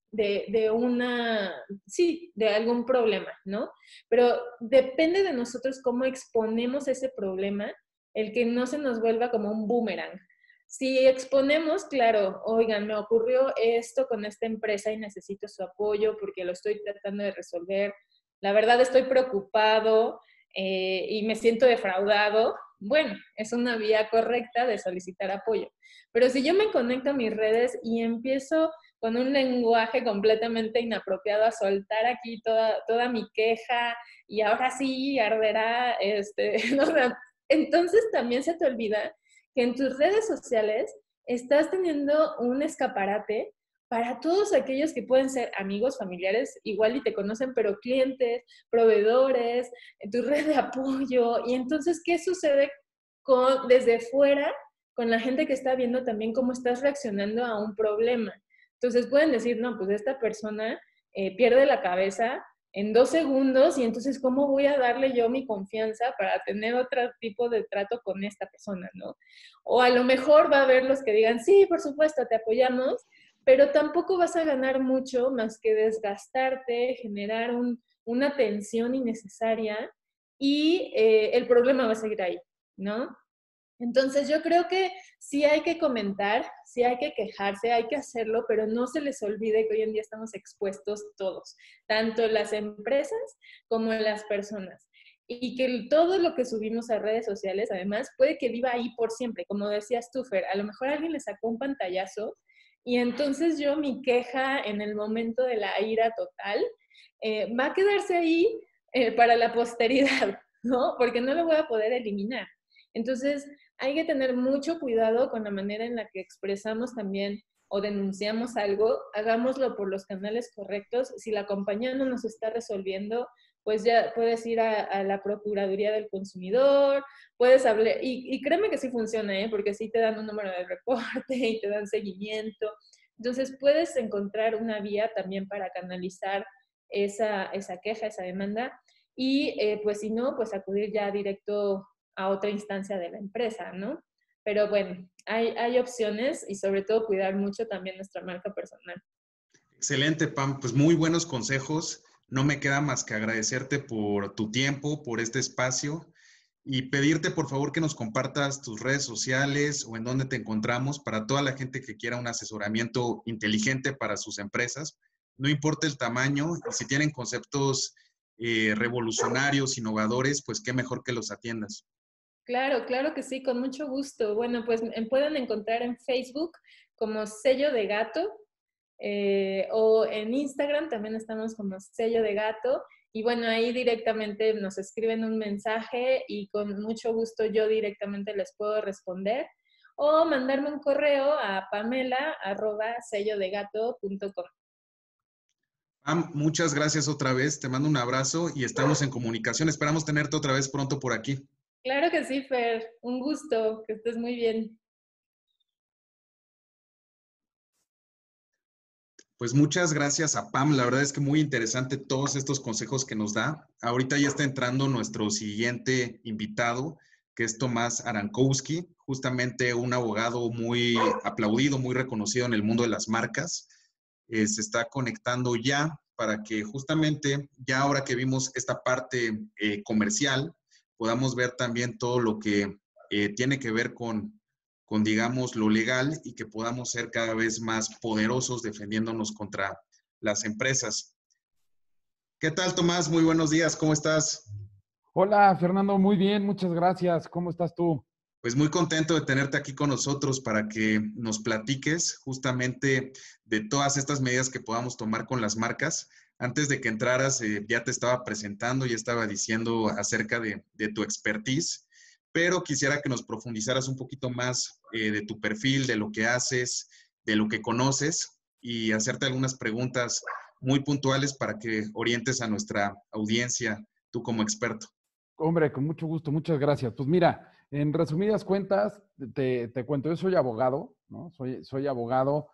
sí, de algún problema, ¿no? Pero depende de nosotros cómo exponemos ese problema, el que no se nos vuelva como un boomerang. Si exponemos, claro, oigan, me ocurrió esto con esta empresa y necesito su apoyo porque lo estoy tratando de resolver. La verdad estoy preocupado y me siento defraudado. Bueno, es una vía correcta de solicitar apoyo. Pero si yo me conecto a mis redes y empiezo con un lenguaje completamente inapropiado a soltar aquí toda mi queja y ahora sí arderá, ¿no? Entonces también se te olvida que en tus redes sociales estás teniendo un escaparate para todos aquellos que pueden ser amigos, familiares, igual y te conocen, pero clientes, proveedores, tu red de apoyo. Y entonces, ¿qué sucede desde fuera con la gente que está viendo también cómo estás reaccionando a un problema? Entonces pueden decir, no, pues esta persona pierde la cabeza en 2 segundos y entonces ¿cómo voy a darle yo mi confianza para tener otro tipo de trato con esta persona, ¿no? O a lo mejor va a haber los que digan, sí, por supuesto, te apoyamos, pero tampoco vas a ganar mucho más que desgastarte, generar una tensión innecesaria y el problema va a seguir ahí, ¿no? Entonces yo creo que sí hay que comentar, sí hay que quejarse, hay que hacerlo, pero no se les olvide que hoy en día estamos expuestos todos, tanto las empresas como las personas. Y que todo lo que subimos a redes sociales, además, puede que viva ahí por siempre. Como decías tú, Fer, a lo mejor alguien le sacó un pantallazo y entonces yo mi queja en el momento de la ira total va a quedarse ahí para la posteridad, ¿no? Porque no lo voy a poder eliminar. Entonces, hay que tener mucho cuidado con la manera en la que expresamos también o denunciamos algo, hagámoslo por los canales correctos. Si la compañía no nos está resolviendo, pues ya puedes ir a la Procuraduría del Consumidor, puedes hablar, y créeme que sí funciona, ¿eh? Porque sí te dan un número de reporte y te dan seguimiento. Entonces puedes encontrar una vía también para canalizar esa queja, esa demanda, y pues si no, pues acudir ya directo a otra instancia de la empresa, ¿no? Pero bueno, hay opciones y sobre todo cuidar mucho también nuestra marca personal. Excelente, Pam. Pues muy buenos consejos. No me queda más que agradecerte por tu tiempo, por este espacio y pedirte por favor que nos compartas tus redes sociales o en dónde te encontramos para toda la gente que quiera un asesoramiento inteligente para sus empresas. No importa el tamaño, y si tienen conceptos revolucionarios, innovadores, pues qué mejor que los atiendas. Claro, claro que sí, con mucho gusto. Bueno, pues me pueden encontrar en Facebook como Sello de Gato, o en Instagram también estamos como Sello de Gato. Y bueno, ahí directamente nos escriben un mensaje y con mucho gusto yo directamente les puedo responder. O mandarme un correo a pamela@sellodegato.com. Pam, muchas gracias otra vez. Te mando un abrazo y estamos en comunicación. Esperamos tenerte otra vez pronto por aquí. Claro que sí, Fer. Un gusto. Que estés muy bien. Pues muchas gracias a Pam. La verdad es que muy interesante todos estos consejos que nos da. Ahorita ya está entrando nuestro siguiente invitado, que es Tomás Arankowski, justamente un abogado muy aplaudido, muy reconocido en el mundo de las marcas. Se está conectando ya para que justamente, ya ahora que vimos esta parte comercial, podamos ver también todo lo que tiene que ver con, digamos, lo legal y que podamos ser cada vez más poderosos defendiéndonos contra las empresas. ¿Qué tal, Tomás? Muy buenos días, ¿cómo estás? Hola, Fernando, muy bien, muchas gracias. ¿Cómo estás tú? Pues muy contento de tenerte aquí con nosotros para que nos platiques justamente de todas estas medidas que podamos tomar con las marcas. Antes de que entraras, ya te estaba presentando, ya estaba diciendo acerca de tu expertise, pero quisiera que nos profundizaras un poquito más de tu perfil, de lo que haces, de lo que conoces y hacerte algunas preguntas muy puntuales para que orientes a nuestra audiencia, tú como experto. Hombre, con mucho gusto, muchas gracias. Pues mira, en resumidas cuentas, te cuento, yo soy abogado, ¿no? Soy abogado,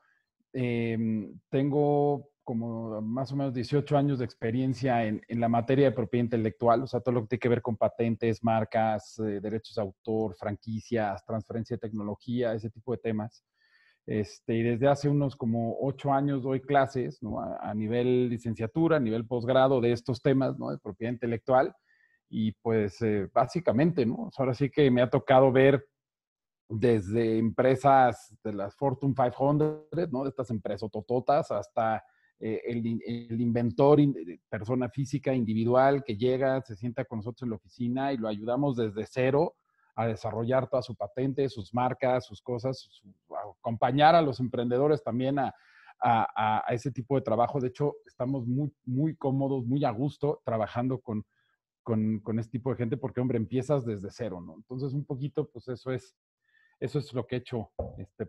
tengo como más o menos 18 años de experiencia en la materia de propiedad intelectual, o sea, todo lo que tiene que ver con patentes, marcas, derechos de autor, franquicias, transferencia de tecnología, ese tipo de temas. Y desde hace unos como 8 años doy clases, ¿no? A nivel licenciatura, a nivel posgrado de estos temas, ¿no? De propiedad intelectual. Y pues básicamente, ¿no? Ahora sí que me ha tocado ver desde empresas de las Fortune 500, ¿no? De estas empresas tototas, hasta el inventor, persona física individual que llega, se sienta con nosotros en la oficina y lo ayudamos desde cero a desarrollar toda su patente, sus marcas, sus cosas, acompañar a los emprendedores también a ese tipo de trabajo. De hecho, estamos muy, muy cómodos, muy a gusto trabajando con este tipo de gente porque, hombre, empiezas desde cero, ¿no? Entonces, un poquito, pues eso es lo que he hecho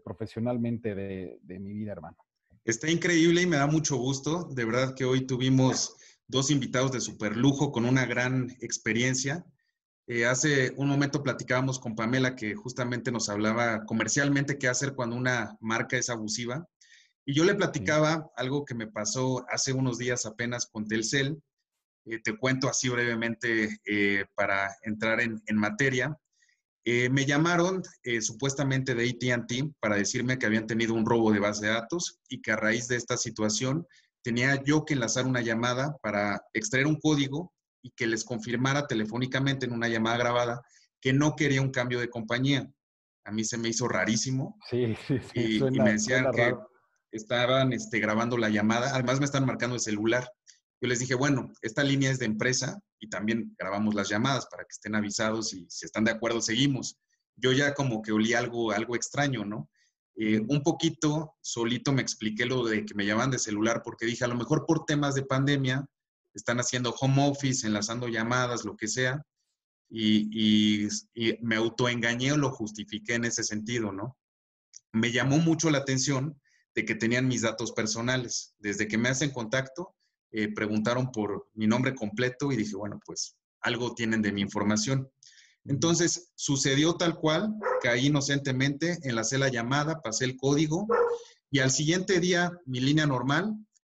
profesionalmente de mi vida, hermano. Está increíble y me da mucho gusto. De verdad que hoy tuvimos dos invitados de super lujo con una gran experiencia. Hace un momento platicábamos con Pamela que justamente nos hablaba comercialmente qué hacer cuando una marca es abusiva. Y yo le platicaba algo que me pasó hace unos días apenas con Telcel. Te cuento así brevemente para entrar en materia. Me llamaron supuestamente de AT&T para decirme que habían tenido un robo de base de datos y que a raíz de esta situación tenía yo que enlazar una llamada para extraer un código y que les confirmara telefónicamente en una llamada grabada que no quería un cambio de compañía. A mí se me hizo rarísimo Sí, sí, sí, y me suena decían que raro. estaban grabando la llamada. Además me están marcando el celular. Yo les dije, bueno, esta línea es de empresa y también grabamos las llamadas para que estén avisados y si están de acuerdo seguimos. Yo ya como que olí algo extraño, ¿no? Un poquito solito me expliqué lo de que me llaman de celular porque dije, a lo mejor por temas de pandemia están haciendo home office, enlazando llamadas, lo que sea, y me autoengañé o lo justifiqué en ese sentido, ¿no? Me llamó mucho la atención de que tenían mis datos personales. Desde que me hacen contacto, preguntaron por mi nombre completo y dije, bueno, pues algo tienen de mi información. Entonces, sucedió tal cual, caí inocentemente, enlacé la llamada, pasé el código y al siguiente día mi línea normal,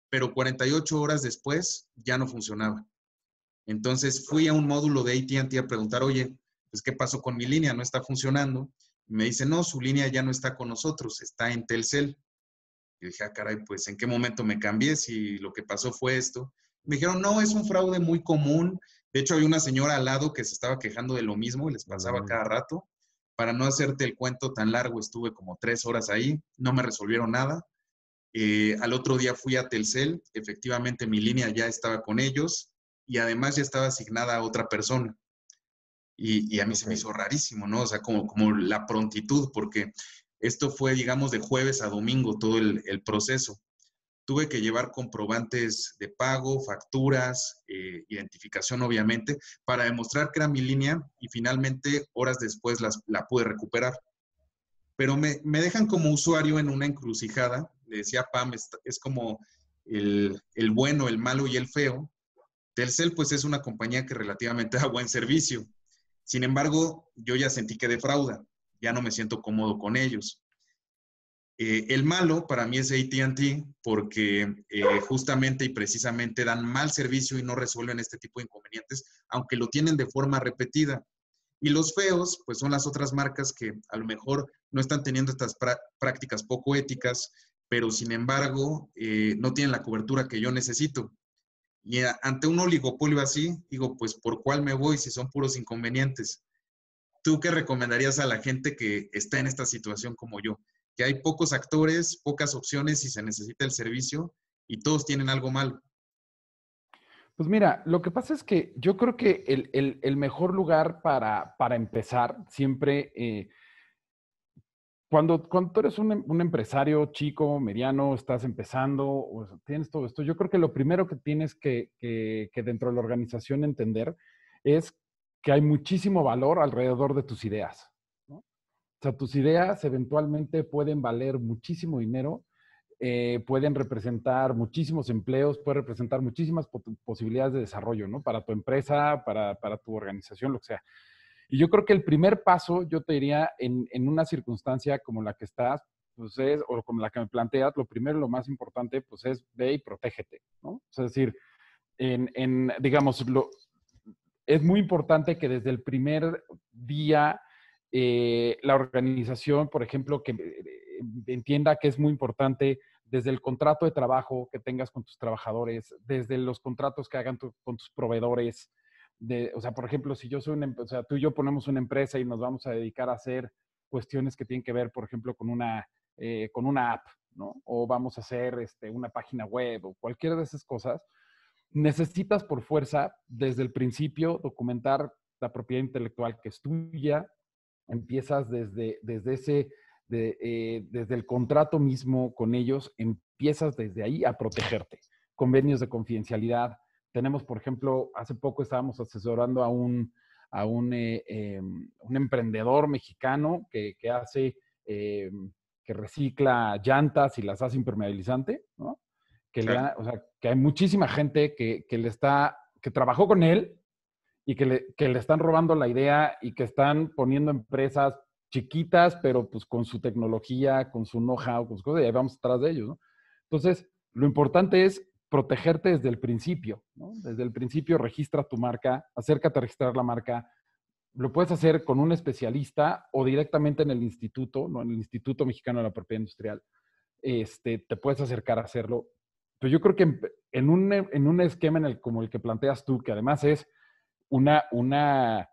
pero 48 horas después ya no funcionaba. Entonces fui a un módulo de AT&T a preguntar, oye, pues ¿qué pasó con mi línea? No está funcionando. Y me dice, no, su línea ya no está con nosotros, está en Telcel. Y dije, ah, caray, pues ¿en qué momento me cambié si lo que pasó fue esto? Me dijeron, no, es un fraude muy común, De hecho, hay una señora al lado que se estaba quejando de lo mismo y les pasaba cada rato. Para no hacerte el cuento tan largo, estuve como 3 horas ahí, no me resolvieron nada. Al otro día fui a Telcel, efectivamente mi línea ya estaba con ellos y además ya estaba asignada a otra persona. Y a mí se me hizo rarísimo, ¿no? O sea, como la prontitud, porque esto fue, digamos, de jueves a domingo todo el proceso. Tuve que llevar comprobantes de pago, facturas, identificación, obviamente, para demostrar que era mi línea y finalmente, horas después, la pude recuperar. Pero me dejan como usuario en una encrucijada. Le decía Pam, es como el bueno, el malo y el feo. Telcel, pues, es una compañía que relativamente da buen servicio. Sin embargo, yo ya sentí que defrauda. Ya no me siento cómodo con ellos. El malo para mí es AT&T porque justamente y precisamente dan mal servicio y no resuelven este tipo de inconvenientes, aunque lo tienen de forma repetida. Y los feos, pues son las otras marcas que a lo mejor no están teniendo estas prácticas poco éticas, pero sin embargo no tienen la cobertura que yo necesito. Y ante un oligopolio así, digo, pues ¿por cuál me voy si son puros inconvenientes? ¿Tú qué recomendarías a la gente que está en esta situación como yo? Que hay pocos actores, pocas opciones y se necesita el servicio y todos tienen algo mal. Pues mira, lo que pasa es que yo creo que el mejor lugar para empezar siempre, cuando tú eres un empresario chico, mediano, estás empezando, o tienes todo esto, yo creo que lo primero que tienes que dentro de la organización entender es que hay muchísimo valor alrededor de tus ideas, ¿no? O sea, tus ideas eventualmente pueden valer muchísimo dinero, pueden representar muchísimos empleos, pueden representar muchísimas posibilidades de desarrollo, ¿no? Para tu empresa, para tu organización, lo que sea. Y yo creo que el primer paso, yo te diría, en una circunstancia como la que estás, pues es, o como la que me planteas, lo primero, lo más importante, pues es ve y protégete, ¿no? O sea, es decir, digamos, es muy importante que desde el primer día la organización, por ejemplo, que entienda que es muy importante desde el contrato de trabajo que tengas con tus trabajadores, desde los contratos que hagan con tus proveedores. O sea, por ejemplo, si yo soy o sea, tú y yo ponemos una empresa y nos vamos a dedicar a hacer cuestiones que tienen que ver, por ejemplo, con una app, ¿no? O vamos a hacer una página web o cualquiera de esas cosas, necesitas por fuerza desde el principio documentar la propiedad intelectual que es tuya. Empiezas desde el contrato mismo con ellos, empiezas desde ahí a protegerte. Convenios de confidencialidad. Tenemos, por ejemplo, hace poco estábamos asesorando un emprendedor mexicano que hace, que recicla llantas y las hace impermeabilizante, ¿no? Claro. O sea, que hay muchísima gente que trabajó con él y que le están robando la idea y que están poniendo empresas chiquitas, pero pues con su tecnología, con su know-how, con sus cosas, y ahí vamos atrás de ellos, ¿no? Entonces, lo importante es protegerte desde el principio, ¿no? Desde el principio registra tu marca, acércate a registrar la marca. Lo puedes hacer con un especialista o directamente en el instituto, ¿no? En el Instituto Mexicano de la Propiedad Industrial. Te puedes acercar a hacerlo. Pero yo creo que en un esquema como el que planteas tú, que además es una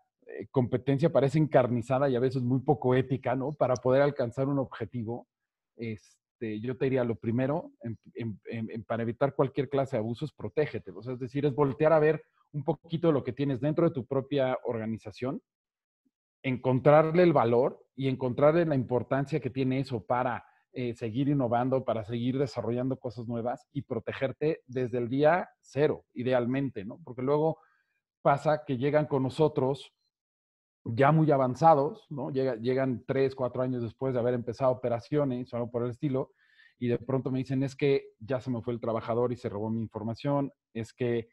competencia parece encarnizada y a veces muy poco ética, ¿no? Para poder alcanzar un objetivo, yo te diría lo primero, para evitar cualquier clase de abusos, protégete. O sea, es decir, es voltear a ver un poquito de lo que tienes dentro de tu propia organización, encontrarle el valor y encontrarle la importancia que tiene eso para seguir innovando, para seguir desarrollando cosas nuevas y protegerte desde el día cero, idealmente, ¿no? Porque luego pasa que llegan con nosotros ya muy avanzados, ¿no? Llegan 3, 4 años después de haber empezado operaciones o algo por el estilo, y de pronto me dicen, es que ya se me fue el trabajador y se robó mi información, es que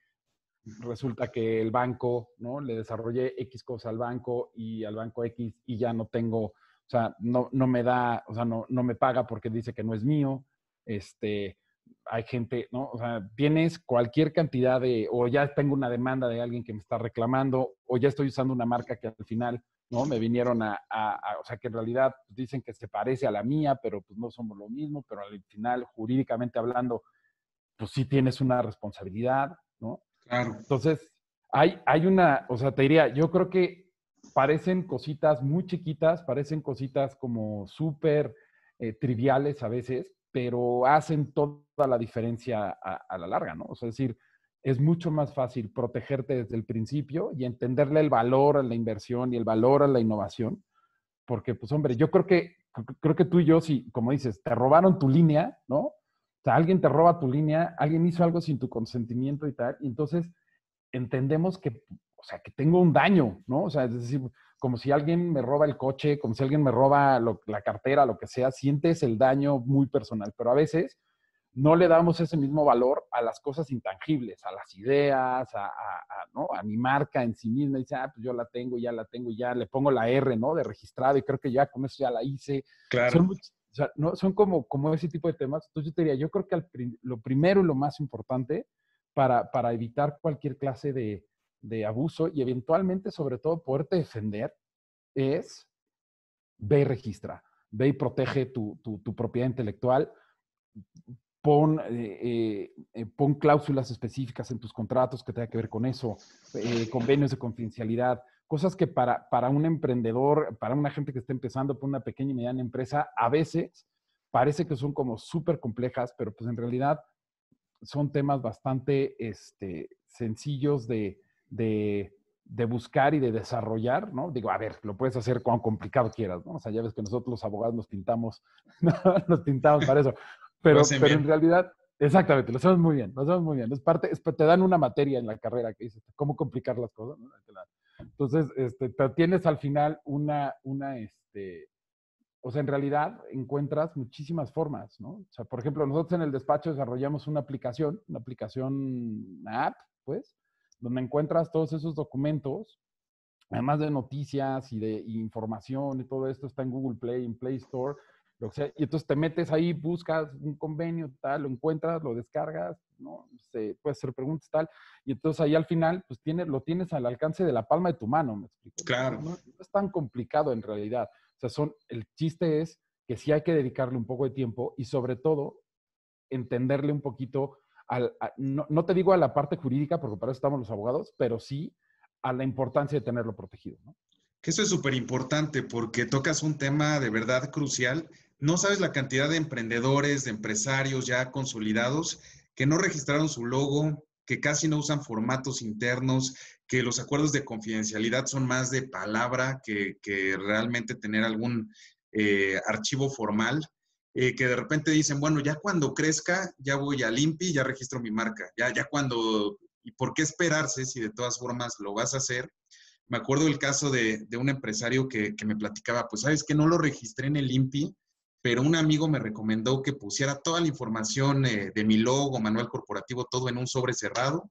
resulta que el banco, ¿no? Le desarrollé X cosa al banco y al banco X y ya no tengo, o sea, no me da, o sea, no me paga porque dice que no es mío. Hay gente, ¿no? O sea, tienes cualquier cantidad o ya tengo una demanda de alguien que me está reclamando, o ya estoy usando una marca que al final, ¿no? Me vinieron o sea, que en realidad dicen que se parece a la mía, pero pues no somos lo mismo, pero al final, jurídicamente hablando, pues sí tienes una responsabilidad, ¿no? Claro. Entonces, Hay una, o sea, te diría, yo creo que parecen cositas muy chiquitas, parecen cositas como súper triviales a veces, pero hacen toda la diferencia a la larga, ¿no? O sea, es decir, es mucho más fácil protegerte desde el principio y entenderle el valor a la inversión y el valor a la innovación, porque, pues, hombre, yo creo que tú y yo, si, como dices, te robaron tu línea, ¿no? O sea, alguien te roba tu línea, alguien hizo algo sin tu consentimiento y tal, y entonces entendemos que, o sea, que tengo un daño, ¿no? O sea, es decir, como si alguien me roba el coche, como si alguien me roba la cartera, lo que sea, sientes el daño muy personal, pero a veces no le damos ese mismo valor a las cosas intangibles, a las ideas, ¿no? A mi marca en sí misma. Dice, pues yo la tengo, ya la tengo, ya le pongo la R, ¿no? De registrado y creo que ya con eso ya la hice. Claro. O sea, ¿no? Son como ese tipo de temas. Entonces yo te diría, yo creo que lo primero y lo más importante para evitar cualquier clase de abuso y eventualmente, sobre todo, poderte defender es ve y registra, ve y protege tu propiedad intelectual, pon cláusulas específicas en tus contratos que tengan que ver con eso, convenios de confidencialidad, cosas que para un emprendedor, para una gente que está empezando, por una pequeña y mediana empresa, a veces parece que son como súper complejas, pero pues en realidad son temas bastante sencillos de buscar y de desarrollar, ¿no? Digo, a ver, lo puedes hacer cuán complicado quieras, ¿no? O sea, ya ves que nosotros los abogados nos pintamos, nos pintamos para eso. Lo Pero, hacen pero en bien. realidad, exactamente, lo hacemos muy bien, lo hacemos muy bien. Te dan una materia en la carrera que dice cómo complicar las cosas, ¿no? Entonces, te tienes al final o sea, en realidad encuentras muchísimas formas, ¿no? O sea, por ejemplo, nosotros en el despacho desarrollamos una aplicación, una app, pues, donde encuentras todos esos documentos, además de noticias y de información y todo esto está en Google Play, en Play Store, lo que sea, y entonces te metes ahí, buscas un convenio, tal, lo encuentras, lo descargas, ¿no? Puedes hacer preguntas, tal, y entonces ahí al final, pues lo tienes al alcance de la palma de tu mano, ¿me explico? Claro. No es tan complicado en realidad. O sea, el chiste es que sí hay que dedicarle un poco de tiempo y sobre todo entenderle un poquito, no te digo a la parte jurídica, porque para eso estamos los abogados, pero sí a la importancia de tenerlo protegido, ¿no? Que eso es súper importante porque tocas un tema de verdad crucial. No sabes la cantidad de emprendedores, de empresarios ya consolidados que no registraron su logo, que casi no usan formatos internos, que los acuerdos de confidencialidad son más de palabra que realmente tener algún archivo formal, que de repente dicen, bueno, ya cuando crezca, ya voy al INPI, ya registro mi marca, ya cuando, ¿y por qué esperarse si de todas formas lo vas a hacer? Me acuerdo el caso de un empresario que me platicaba, pues sabes que no lo registré en el INPI, pero un amigo me recomendó que pusiera toda la información de mi logo, manual corporativo, todo en un sobre cerrado,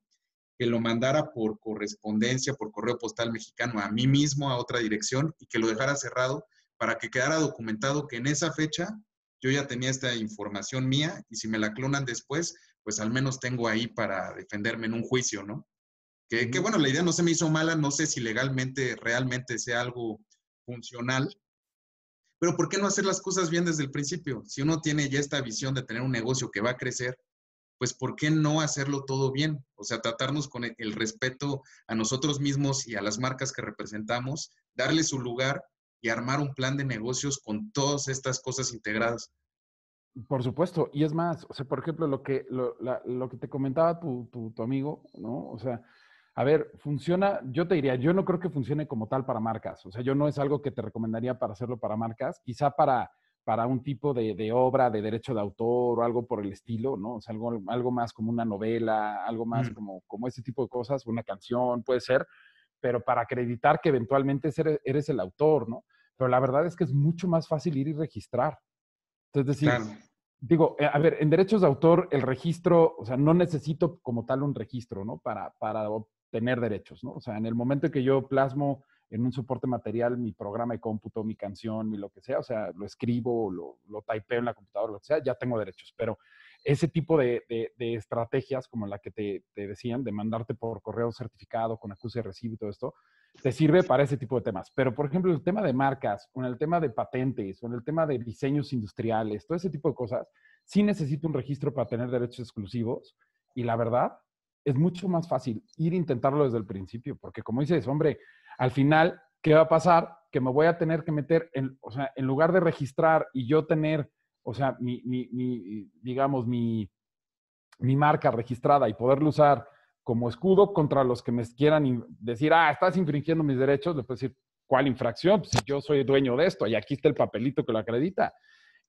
que lo mandara por correspondencia, por correo postal mexicano a mí mismo, a otra dirección, y que lo dejara cerrado para que quedara documentado que en esa fecha yo ya tenía esta información mía y si me la clonan después, pues al menos tengo ahí para defenderme en un juicio, ¿no? Que bueno, la idea no se me hizo mala, no sé si legalmente realmente sea algo funcional, pero ¿por qué no hacer las cosas bien desde el principio? Si uno tiene ya esta visión de tener un negocio que va a crecer, pues ¿por qué no hacerlo todo bien? O sea, tratarnos con el respeto a nosotros mismos y a las marcas que representamos, darle su lugar y armar un plan de negocios con todas estas cosas integradas. Por supuesto, y es más, o sea, por ejemplo, lo que te comentaba tu amigo, ¿no? O sea, a ver, funciona, yo te diría, yo no creo que funcione como tal para marcas, o sea, yo no es algo que te recomendaría para hacerlo para marcas, quizá para un tipo de obra de derecho de autor o algo por el estilo, ¿no? O sea, algo más como una novela, algo más Mm, como ese tipo de cosas, una canción, puede ser, pero para acreditar que eventualmente eres el autor, ¿no? Pero la verdad es que es mucho más fácil ir y registrar. Entonces, es decir, claro, digo, a ver, en derechos de autor, el registro, o sea, no necesito como tal un registro, ¿no? Para obtener derechos, ¿no? O sea, en el momento en que yo plasmo en un soporte material mi programa de cómputo, mi canción, mi lo que sea, o sea, lo escribo, lo typeo en la computadora, lo que sea, ya tengo derechos. Pero ese tipo de estrategias, como la que te decían, de mandarte por correo certificado con acuse de recibo y todo esto, te sirve para ese tipo de temas. Pero, por ejemplo, el tema de marcas, o en el tema de patentes, o en el tema de diseños industriales, todo ese tipo de cosas, sí necesito un registro para tener derechos exclusivos. Y la verdad es mucho más fácil ir a intentarlo desde el principio, porque como dices, hombre, al final, ¿qué va a pasar? Que me voy a tener que meter, o sea, en lugar de registrar y yo tener, o sea, digamos, mi marca registrada y poderla usar como escudo contra los que me quieran decir, estás infringiendo mis derechos, le puedo decir, ¿cuál infracción? Pues si yo soy dueño de esto y aquí está el papelito que lo acredita.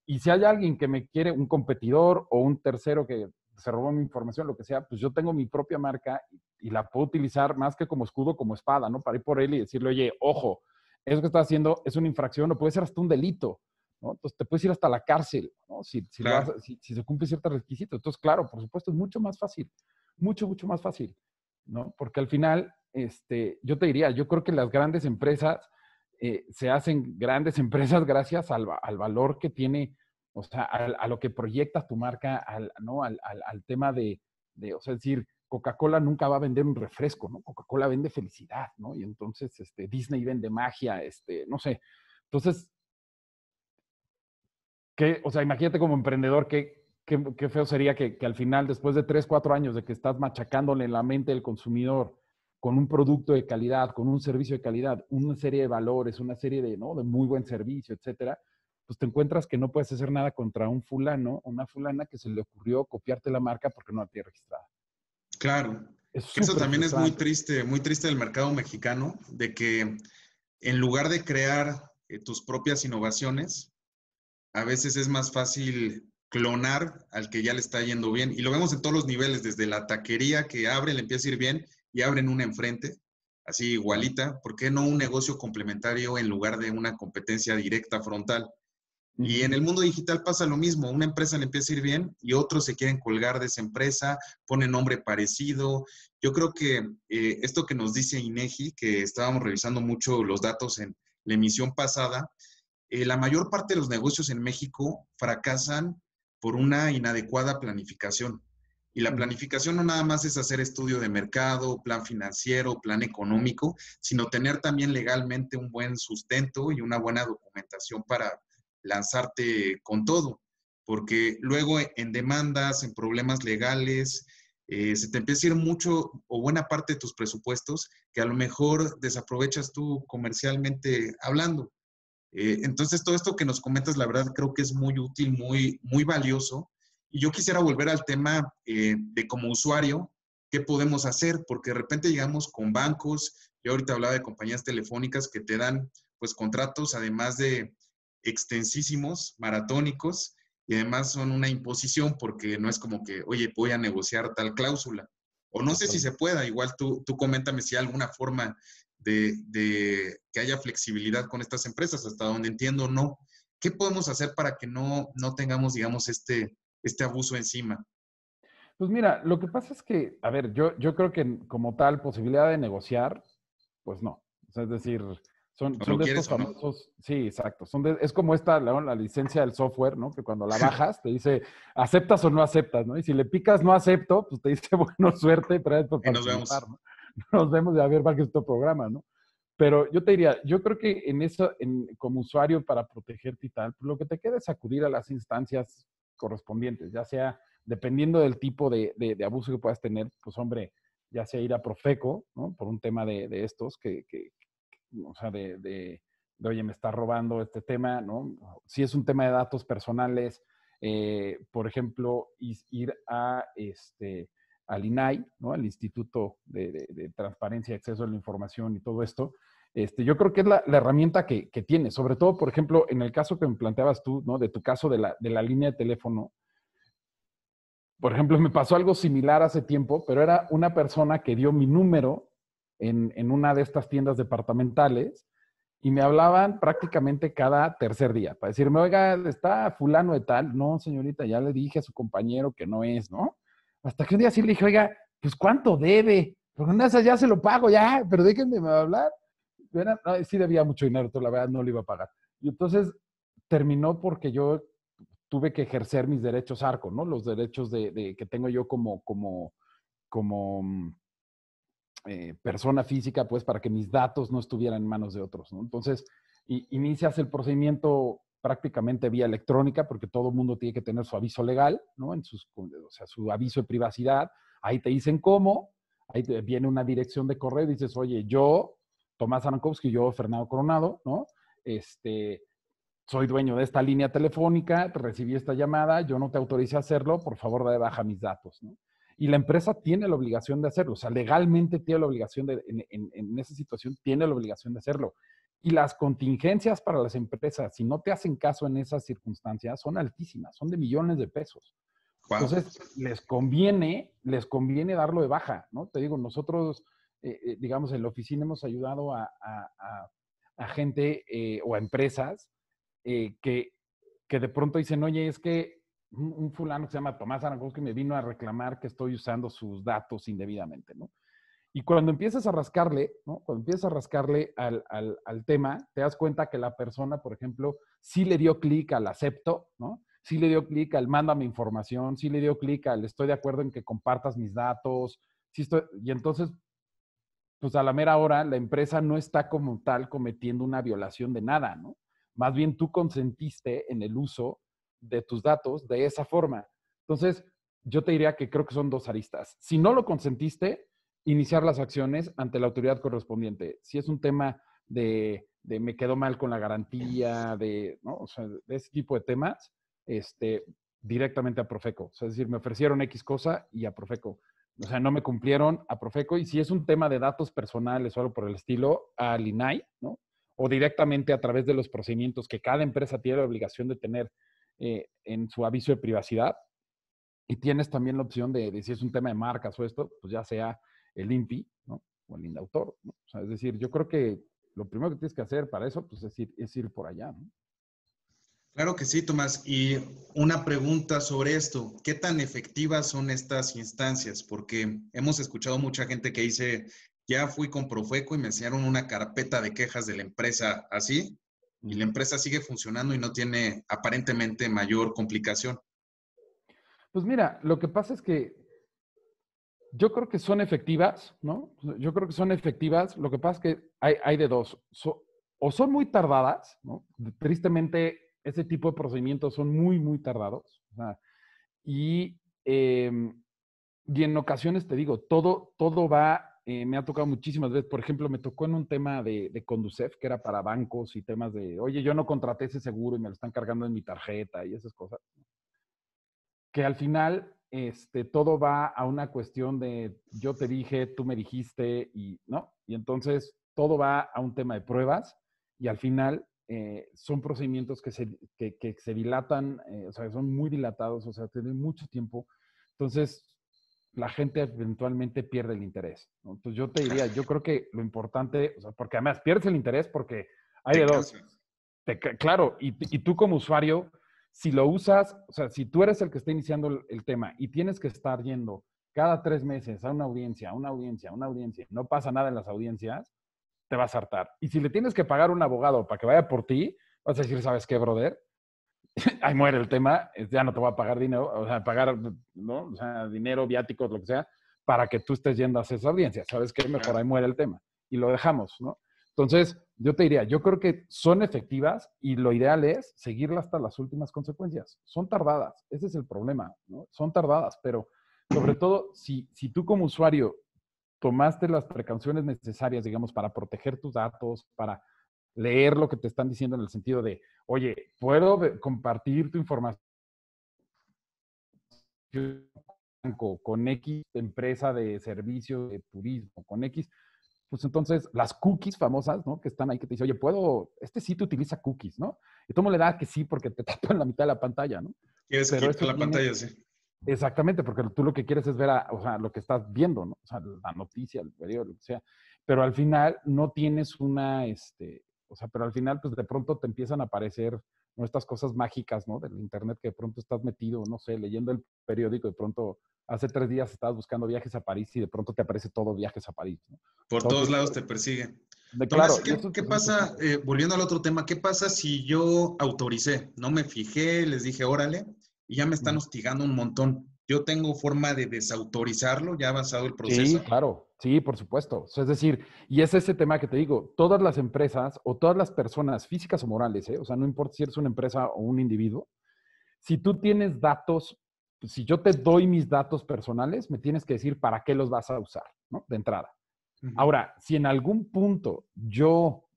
Y si hay alguien que me quiere, un competidor o un tercero que se robó mi información, lo que sea, pues yo tengo mi propia marca y la puedo utilizar más que como escudo, como espada, ¿no? Para ir por él y decirle, oye, ojo, eso que estás haciendo es una infracción o puede ser hasta un delito, ¿no? Entonces te puedes ir hasta la cárcel, ¿no? Claro. Si se cumple ciertos requisitos. Entonces, claro, por supuesto, es mucho más fácil, mucho más fácil, ¿no? Porque al final, yo te diría, yo creo que las grandes empresas se hacen grandes empresas gracias al valor que tiene, o sea, a lo que proyecta tu marca, ¿no? Al tema o sea, es decir, Coca-Cola nunca va a vender un refresco, ¿no? Coca-Cola vende felicidad, ¿no? Y entonces, Disney vende magia, no sé. Entonces, o sea, imagínate como emprendedor, qué feo sería que al final, después de 3, 4 años de que estás machacándole en la mente del consumidor con un producto de calidad, con un servicio de calidad, una serie de valores, una serie ¿no? de muy buen servicio, etcétera, pues te encuentras que no puedes hacer nada contra un fulano o una fulana que se le ocurrió copiarte la marca porque no la tiene registrada. Claro. Es Que eso súper también es frustrante. muy triste del mercado mexicano, de que en lugar de crear tus propias innovaciones, a veces es más fácil clonar al que ya le está yendo bien. Y lo vemos en todos los niveles, desde la taquería que abre, le empieza a ir bien y abren una enfrente, así igualita. ¿Por qué no un negocio complementario en lugar de una competencia directa frontal? Y en el mundo digital pasa lo mismo, una empresa le empieza a ir bien y otros se quieren colgar de esa empresa, ponen nombre parecido. Yo creo que esto que nos dice INEGI, que estábamos revisando mucho los datos en la emisión pasada, la mayor parte de los negocios en México fracasan por una inadecuada planificación. Y la planificación no nada más es hacer estudio de mercado, plan financiero, plan económico, sino tener también legalmente un buen sustento y una buena documentación para lanzarte con todo. Porque luego en demandas, en problemas legales, se te empieza a ir mucho o buena parte de tus presupuestos que a lo mejor desaprovechas tú comercialmente hablando. Entonces, todo esto que nos comentas, la verdad, creo que es muy útil, muy valioso. Y yo quisiera volver al tema de como usuario, ¿qué podemos hacer? Porque de repente llegamos con bancos, yo ahorita hablaba de compañías telefónicas que te dan pues contratos, además de extensísimos, maratónicos, y además son una imposición porque no es como que, oye, voy a negociar tal cláusula. O no sé si se pueda, igual tú coméntame si hay alguna forma de que haya flexibilidad con estas empresas, hasta donde entiendo no. ¿Qué podemos hacer para que no tengamos, digamos, este abuso encima? Pues mira, lo que pasa es que, a ver, yo creo que como tal posibilidad de negociar, pues no. O sea, es decir, ¿O son lo de estos quieres o no? famosos, sí, exacto. Es como la licencia del software, ¿no? Que cuando la bajas te dice, aceptas o no aceptas, ¿no? Y si le picas no acepto, pues te dice, bueno, suerte, gracias por Y nos participar, vemos. ¿no? Nos vemos y a ver para qué es tu programa, ¿no? Pero yo te diría, yo creo que en eso, como usuario, para protegerte y tal, pues lo que te queda es acudir a las instancias correspondientes, ya sea dependiendo del tipo de abuso que puedas tener, pues hombre, ya sea ir a Profeco, ¿no? Por un tema de estos, o sea, oye, me está robando este tema, ¿no? Si es un tema de datos personales, por ejemplo, ir al INAI, ¿no? Al Instituto de Transparencia y Acceso a la Información y todo esto. Yo creo que es la herramienta que tiene, sobre todo, por ejemplo, en el caso que me planteabas tú, ¿no? De tu caso de la línea de teléfono. Por ejemplo, me pasó algo similar hace tiempo, pero era una persona que dio mi número en una de estas tiendas departamentales y me hablaban prácticamente cada tercer día para decirme, oiga, está fulano de tal. No, señorita, ya le dije a su compañero que no es, ¿no? Hasta que un día sí le dije, oiga, pues ¿cuánto debe? Porque una de esas ya se lo pago, ya, pero déjenme hablar. No, sí debía mucho dinero, pero la verdad no lo iba a pagar. Y entonces terminó porque yo tuve que ejercer mis derechos ARCO, ¿no? Los derechos que tengo yo como persona física, pues para que mis datos no estuvieran en manos de otros, ¿no? Entonces, inicias el procedimiento prácticamente vía electrónica, porque todo el mundo tiene que tener su aviso legal, ¿no? O sea, su aviso de privacidad. Ahí te dicen cómo, ahí te viene una dirección de correo y dices, oye, yo, Tomás Arankowski, yo, Fernando Coronado, ¿no? Soy dueño de esta línea telefónica, recibí esta llamada, yo no te autoricé a hacerlo, por favor, da de baja mis datos, ¿no? Y la empresa tiene la obligación de hacerlo, o sea, legalmente tiene la obligación en esa situación, tiene la obligación de hacerlo. Y las contingencias para las empresas, si no te hacen caso en esas circunstancias, son altísimas, son de millones de pesos. Wow. Entonces, les conviene darlo de baja, ¿no? Te digo, nosotros, digamos, en la oficina hemos ayudado a gente o a empresas que de pronto dicen, oye, es que un fulano que se llama Tomás Arankowski me vino a reclamar que estoy usando sus datos indebidamente, ¿no? Y cuando empiezas a rascarle, ¿no? Cuando empiezas a rascarle al tema, te das cuenta que la persona, por ejemplo, sí le dio clic al acepto, ¿no? Sí le dio clic al mándame información, sí le dio clic al estoy de acuerdo en que compartas mis datos, y entonces, pues a la mera hora, la empresa no está como tal cometiendo una violación de nada, ¿no? Más bien tú consentiste en el uso de tus datos de esa forma. Entonces, yo te diría que creo que son dos aristas. Si no lo consentiste, iniciar las acciones ante la autoridad correspondiente. Si es un tema de me quedó mal con la garantía, ¿no? O sea, de ese tipo de temas, directamente a Profeco. O sea, es decir, me ofrecieron X cosa y a Profeco. O sea, no me cumplieron a Profeco. Y si es un tema de datos personales o algo por el estilo, al INAI, ¿no? O directamente a través de los procedimientos que cada empresa tiene la obligación de tener en su aviso de privacidad. Y tienes también la opción de si es un tema de marcas o esto, pues ya sea el INPI, ¿no? O el INDAUTOR, ¿no? O sea, es decir, yo creo que lo primero que tienes que hacer para eso, pues es ir por allá, ¿no? Claro que sí, Tomás. Y una pregunta sobre esto. ¿Qué tan efectivas son estas instancias? Porque hemos escuchado mucha gente que dice, ya fui con Profeco y me enseñaron una carpeta de quejas de la empresa así, y la empresa sigue funcionando y no tiene aparentemente mayor complicación. Pues mira, lo que pasa es que yo creo que son efectivas, ¿no? Yo creo que son efectivas. Lo que pasa es que hay de dos. O son muy tardadas, ¿no? Tristemente, ese tipo de procedimientos son muy, muy tardados. O sea, y en ocasiones, te digo, todo va, me ha tocado muchísimas veces. Por ejemplo, me tocó en un tema de Conducef, que era para bancos y temas de, oye, yo no contraté ese seguro y me lo están cargando en mi tarjeta y esas cosas. Que al final todo va a una cuestión de yo te dije, tú me dijiste y no. Y entonces todo va a un tema de pruebas y al final son procedimientos que se dilatan, o sea, son muy dilatados, o sea, tienen mucho tiempo. Entonces la gente eventualmente pierde el interés, ¿no? Entonces yo te diría, yo creo que lo importante, o sea, porque además pierdes el interés porque hay de dos. Claro, y tú como usuario, si lo usas, o sea, si tú eres el que está iniciando el tema y tienes que estar yendo cada 3 meses a una audiencia, no pasa nada en las audiencias, te vas a hartar. Y si le tienes que pagar a un abogado para que vaya por ti, vas a decir, ¿sabes qué, brother? Ahí muere el tema, ya no te voy a pagar dinero, o sea, pagar, ¿no? O sea, dinero, viáticos, lo que sea, para que tú estés yendo a hacer esa audiencia. ¿Sabes qué? Mejor ahí muere el tema. Y lo dejamos, ¿no? Entonces, yo te diría, yo creo que son efectivas y lo ideal es seguirlas hasta las últimas consecuencias. Son tardadas, ese es el problema, ¿no? Son tardadas, pero sobre todo si tú como usuario tomaste las precauciones necesarias, digamos, para proteger tus datos, para leer lo que te están diciendo en el sentido de, oye, ¿puedo compartir tu información con X empresa de servicio de turismo, con X? Pues entonces las cookies famosas, ¿no? Que están ahí, que te dicen, oye, este sitio utiliza cookies, ¿no? Y tú le das que sí porque te tapan la mitad de la pantalla, ¿no? ¿Quieres quitar la pantalla? Sí. Exactamente, porque tú lo que quieres es ver, o sea, lo que estás viendo, ¿no? O sea, la noticia, el periódico, lo que sea. Pero al final no tienes una, o sea, pero al final, pues de pronto te empiezan a aparecer, ¿no? Estas cosas mágicas, ¿no? Del internet que de pronto estás metido, no sé, leyendo el periódico, de pronto hace 3 días estabas buscando viajes a París y de pronto te aparece todo viajes a París, ¿no? Por todos lados te persiguen. Claro, Tomás, ¿qué pasa, volviendo al otro tema, qué pasa si yo autoricé, no me fijé, les dije órale, y ya me están hostigando un montón? ¿Yo tengo forma de desautorizarlo ya avanzado el proceso? Sí, claro, Sí, por supuesto. O sea, es decir, y es ese tema que te digo, todas las empresas o todas las personas físicas o morales, ¿eh? O sea, no importa si eres una empresa o un individuo, si tú tienes datos, pues, si yo te doy mis datos personales, me tienes que decir para qué los vas a usar, ¿no? De entrada. Ujú. Ahora, si en algún punto yo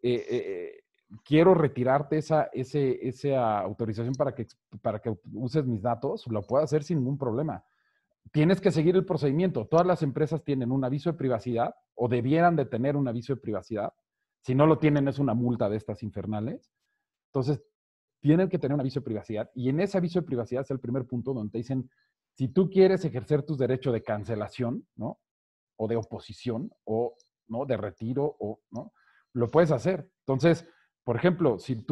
eh, eh, quiero retirarte esa autorización para que uses mis datos, lo puedo hacer sin ningún problema. Tienes que seguir el procedimiento. Todas las empresas tienen un aviso de privacidad o debieran de tener un aviso de privacidad. Si no lo tienen, es una multa de estas infernales. Entonces, tienen que tener un aviso de privacidad. Y en ese aviso de privacidad es el primer punto donde te dicen, si tú quieres ejercer tus derechos de cancelación, ¿no? O de oposición, o, ¿no? De retiro, o, ¿no? Lo puedes hacer. Entonces, por ejemplo, si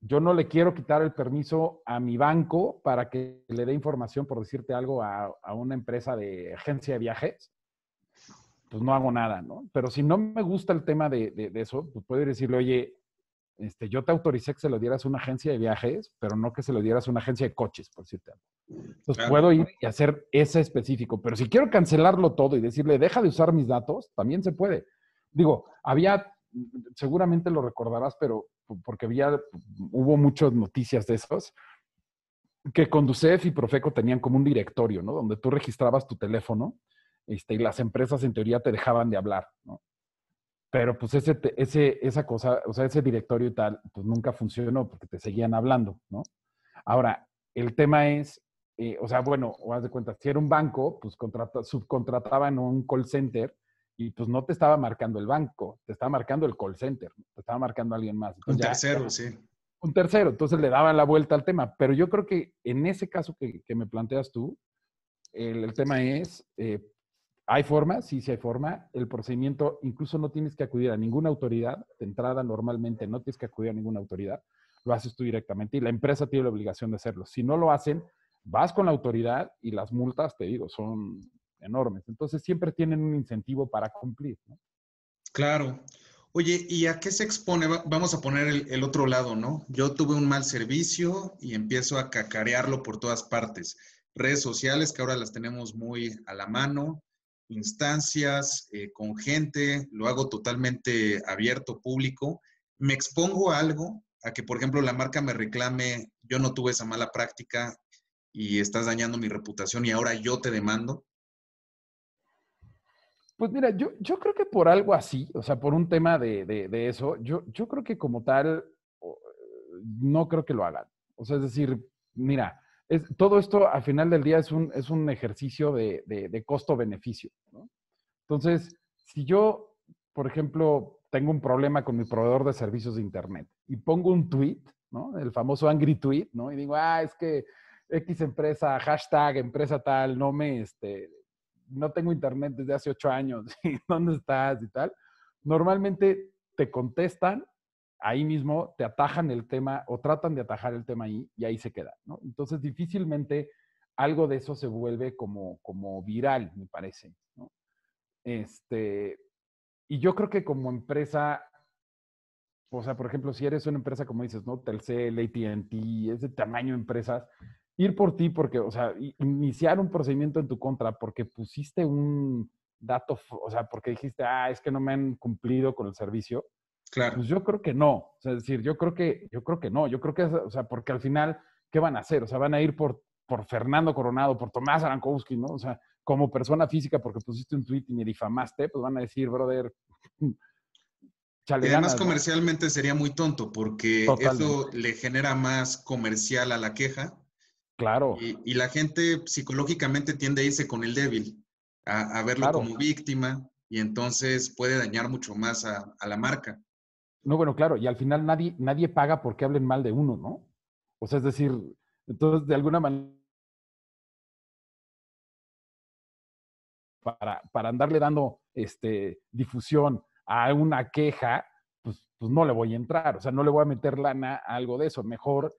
yo no le quiero quitar el permiso a mi banco para que le dé información, por decirte algo, a una empresa de agencia de viajes, pues no hago nada, ¿no? Pero si no me gusta el tema de eso, pues puedo decirle, oye, yo te autoricé que se lo dieras a una agencia de viajes, pero no que se lo dieras a una agencia de coches, por decirte algo. Entonces Claro. puedo ir y hacer ese específico, pero si quiero cancelarlo todo y decirle, deja de usar mis datos, también se puede. Digo, seguramente lo recordarás, pero porque hubo muchas noticias de esos, que Conducef y Profeco tenían como un directorio, ¿no? Donde tú registrabas tu teléfono, y las empresas en teoría te dejaban de hablar, ¿no? Pero pues esa cosa, o sea, ese directorio y tal, pues nunca funcionó porque te seguían hablando, ¿no? Ahora, el tema es, o sea, bueno, o haz de cuenta, si era un banco, pues subcontrataban un call center y pues no te estaba marcando el banco, te estaba marcando el call center, te estaba marcando alguien más. Un Entonces tercero, sí. un tercero, entonces le daban la vuelta al tema. Pero yo creo que en ese caso que me planteas tú, el tema es, hay forma, sí, sí hay forma. El procedimiento, incluso no tienes que acudir a ninguna autoridad. De entrada, normalmente no tienes que acudir a ninguna autoridad. Lo haces tú directamente y la empresa tiene la obligación de hacerlo. Si no lo hacen, vas con la autoridad y las multas, te digo, son enormes. Entonces, siempre tienen un incentivo para cumplir, ¿no? Claro. Oye, ¿y a qué se expone? Vamos a poner el otro lado, ¿no? Yo tuve un mal servicio y empiezo a cacarearlo por todas partes. Redes sociales que ahora las tenemos muy a la mano, instancias, con gente, lo hago totalmente abierto, público. Me expongo a algo, a que, por ejemplo, la marca me reclame, yo no tuve esa mala práctica y estás dañando mi reputación y ahora yo te demando. Pues mira, yo creo que por algo así, o sea, por un tema de eso, yo creo que como tal, no creo que lo hagan. O sea, es decir, mira, todo esto al final del día es un ejercicio de costo-beneficio, ¿no? Entonces, si yo, por ejemplo, tengo un problema con mi proveedor de servicios de Internet y pongo un tweet, ¿no? El famoso angry tweet, ¿no? Y digo, es que X empresa, hashtag empresa tal, no tengo Internet desde hace 8 años, ¿y dónde estás y tal? Normalmente te contestan ahí mismo, te atajan el tema o tratan de atajar el tema ahí y ahí se queda, ¿no? Entonces, difícilmente algo de eso se vuelve como viral, me parece, ¿no? Este, y yo creo que como empresa, o sea, por ejemplo, si eres una empresa, como dices, ¿no? Telcel, AT&T, ese tamaño de empresas, ir por ti porque, o sea, iniciar un procedimiento en tu contra porque pusiste un dato, o sea, porque dijiste, es que no me han cumplido con el servicio, Claro. pues yo creo que no. O sea, es decir, yo creo que no. Yo creo que, o sea, porque al final, ¿qué van a hacer? O sea, van a ir por Fernando Coronado, por Tomás Arankowski, ¿no? O sea, como persona física, porque pusiste un tweet y me difamaste, pues van a decir, brother, Y chale además ganas, ¿no? comercialmente sería muy tonto porque eso Totalmente. le genera más comercial a la queja Claro, y la gente psicológicamente tiende a irse con el débil, a verlo claro. como víctima y entonces puede dañar mucho más a la marca. No, bueno, claro. Y al final nadie paga porque hablen mal de uno, ¿no? O sea, es decir, entonces, de alguna manera, para andarle dando difusión a una queja, pues no le voy a entrar, o sea, no le voy a meter lana a algo de eso. Mejor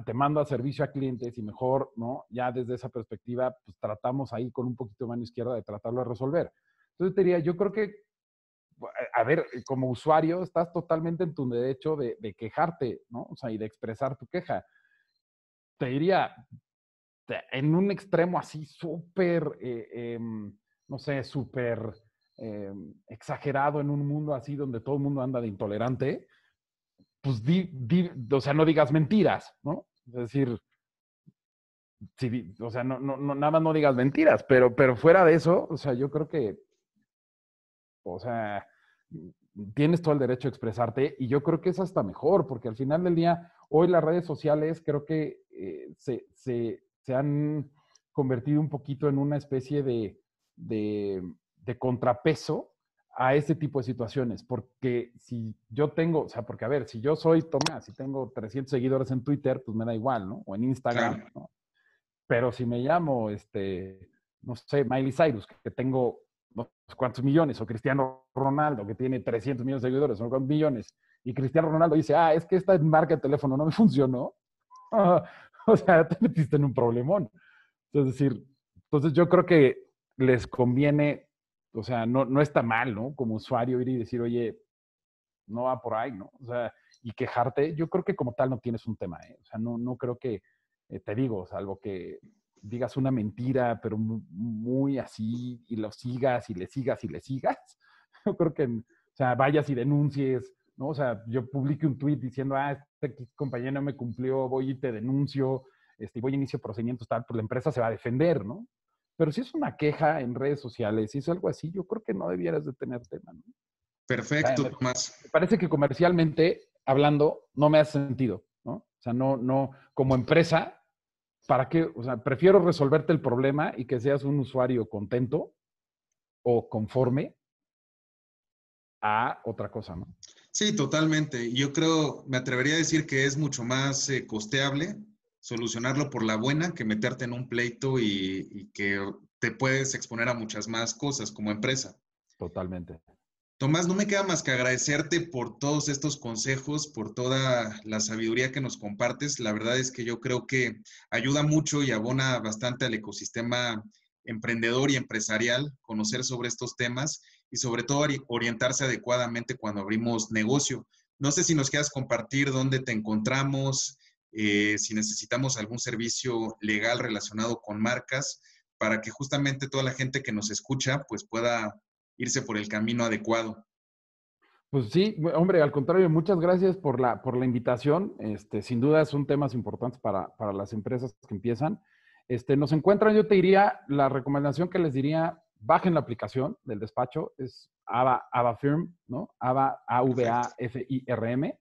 te mando a servicio a clientes y mejor, ¿no? Ya desde esa perspectiva, pues tratamos ahí con un poquito de mano izquierda de tratarlo de resolver. Entonces te diría, yo creo que, a ver, como usuario, estás totalmente en tu derecho de quejarte, ¿no? O sea, y de expresar tu queja. Te diría, en un extremo así súper no sé, súper exagerado en un mundo así donde todo el mundo anda de intolerante, pues o sea, no digas mentiras, ¿no? Es decir, o sea, nada más no digas mentiras, pero fuera de eso, o sea, yo creo que, o sea, tienes todo el derecho a expresarte y yo creo que es hasta mejor, porque al final del día, hoy las redes sociales creo que se han convertido un poquito en una especie de contrapeso a este tipo de situaciones, porque si yo tengo, o sea, porque a ver, si yo soy Tomás y tengo 300 seguidores en Twitter, pues me da igual, ¿no? O en Instagram, Claro. ¿no? Pero si me llamo, no sé, Miley Cyrus, que tengo no sé cuántos millones, o Cristiano Ronaldo, que tiene 300 millones de seguidores, o cuántos millones, y Cristiano Ronaldo dice, es que esta marca de teléfono no me funcionó, o sea, te metiste en un problemón. Es decir, entonces yo creo que les conviene, o sea, no está mal, ¿no? Como usuario ir y decir, oye, no va por ahí, ¿no? O sea, y quejarte, yo creo que como tal no tienes un tema, ¿eh? O sea, no creo que, te digo, salvo que digas una mentira, pero muy así, y lo sigas, y le sigas, y le sigas. Yo creo que, o sea, vayas y denuncies, ¿no? O sea, yo publique un tweet diciendo, este compañero no me cumplió, voy y te denuncio, voy a inicio procedimientos, tal, pues la empresa se va a defender, ¿no? Pero si es una queja en redes sociales, si es algo así, yo creo que no debieras de tener tema, ¿no? Sea, Perfecto, me Tomás. parece que comercialmente hablando no me hace sentido, ¿no? O sea, como empresa, ¿para qué? O sea, prefiero resolverte el problema y que seas un usuario contento o conforme a otra cosa, ¿no? Sí, totalmente. Yo creo, me atrevería a decir que es mucho más costeable solucionarlo por la buena que meterte en un pleito y que te puedes exponer a muchas más cosas como empresa. Totalmente. Tomás, no me queda más que agradecerte por todos estos consejos, por toda la sabiduría que nos compartes. La verdad es que yo creo que ayuda mucho y abona bastante al ecosistema emprendedor y empresarial conocer sobre estos temas y sobre todo orientarse adecuadamente cuando abrimos negocio. No sé si nos quieras compartir dónde te encontramos, si necesitamos algún servicio legal relacionado con marcas, para que justamente toda la gente que nos escucha pues pueda irse por el camino adecuado. Pues sí, hombre, al contrario, muchas gracias por la invitación. Sin duda son temas importantes para las empresas que empiezan. Nos encuentran, yo te diría, la recomendación que les diría, bajen la aplicación del despacho, es Ava Firm, ¿no? Ava, Perfecto. AVAFIRM,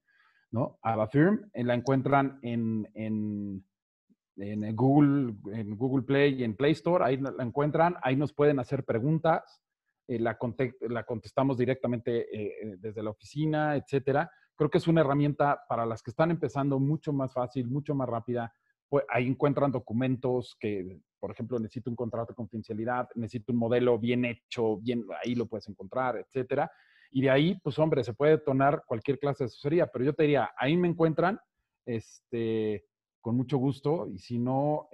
¿no? Ava Firm, la encuentran en Google Play y en Play Store, ahí la encuentran, ahí nos pueden hacer preguntas, la contestamos directamente desde la oficina, etcétera. Creo que es una herramienta para las que están empezando mucho más fácil, mucho más rápida. Pues ahí encuentran documentos que, por ejemplo, necesito un contrato de confidencialidad, necesito un modelo bien hecho, ahí lo puedes encontrar, etcétera. Y de ahí, pues hombre, se puede detonar cualquier clase de asesoría, pero yo te diría, ahí me encuentran, con mucho gusto, y si no,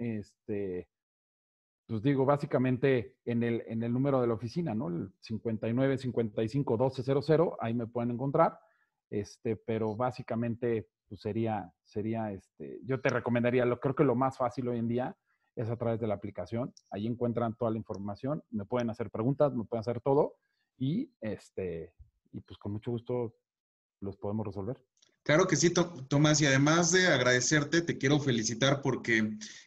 pues digo, básicamente en el número de la oficina, ¿no? El 59 55 12 00, ahí me pueden encontrar, pero básicamente, pues sería, yo te recomendaría, creo que lo más fácil hoy en día es a través de la aplicación, ahí encuentran toda la información, me pueden hacer preguntas, me pueden hacer todo, y pues con mucho gusto los podemos resolver. Claro que sí, Tomás, y además de agradecerte, te quiero felicitar porque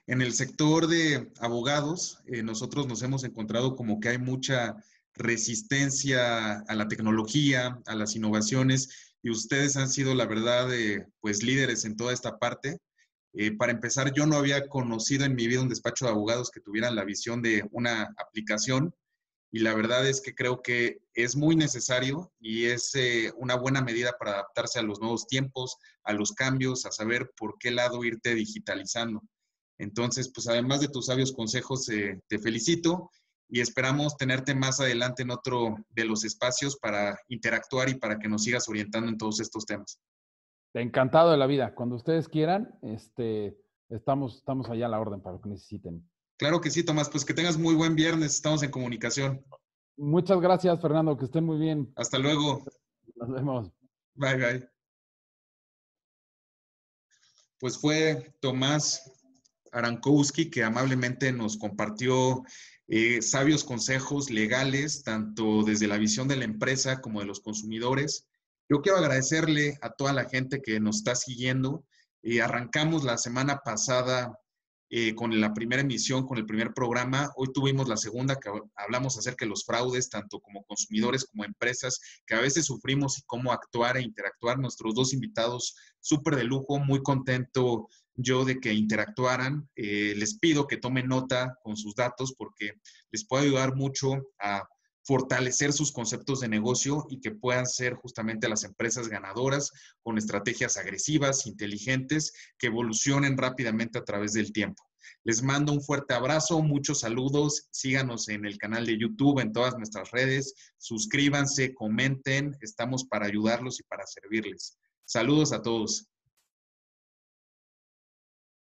en el sector de abogados, nosotros nos hemos encontrado como que hay mucha resistencia a la tecnología, a las innovaciones, y ustedes han sido, la verdad, pues líderes en toda esta parte. Para empezar, yo no había conocido en mi vida un despacho de abogados que tuvieran la visión de una aplicación y la verdad es que creo que es muy necesario y es una buena medida para adaptarse a los nuevos tiempos, a los cambios, a saber por qué lado irte digitalizando. Entonces, pues además de tus sabios consejos, te felicito y esperamos tenerte más adelante en otro de los espacios para interactuar y para que nos sigas orientando en todos estos temas. Encantado de la vida. Cuando ustedes quieran, estamos allá a la orden para lo que necesiten. Claro que sí, Tomás, pues que tengas muy buen viernes, estamos en comunicación. Muchas gracias, Fernando, que estén muy bien. Hasta luego. Nos vemos. Bye, bye. Pues fue Tomás Arankowski que amablemente nos compartió sabios consejos legales, tanto desde la visión de la empresa como de los consumidores. Yo quiero agradecerle a toda la gente que nos está siguiendo. Arrancamos la semana pasada con la primera emisión, con el primer programa. Hoy tuvimos la segunda, que hablamos acerca de los fraudes, tanto como consumidores como empresas, que a veces sufrimos y cómo actuar e interactuar. Nuestros dos invitados súper de lujo, muy contento yo de que interactuaran. Les pido que tomen nota con sus datos porque les puede ayudar mucho a fortalecer sus conceptos de negocio y que puedan ser justamente las empresas ganadoras con estrategias agresivas, inteligentes, que evolucionen rápidamente a través del tiempo. Les mando un fuerte abrazo, muchos saludos, síganos en el canal de YouTube, en todas nuestras redes, suscríbanse, comenten, estamos para ayudarlos y para servirles. Saludos a todos.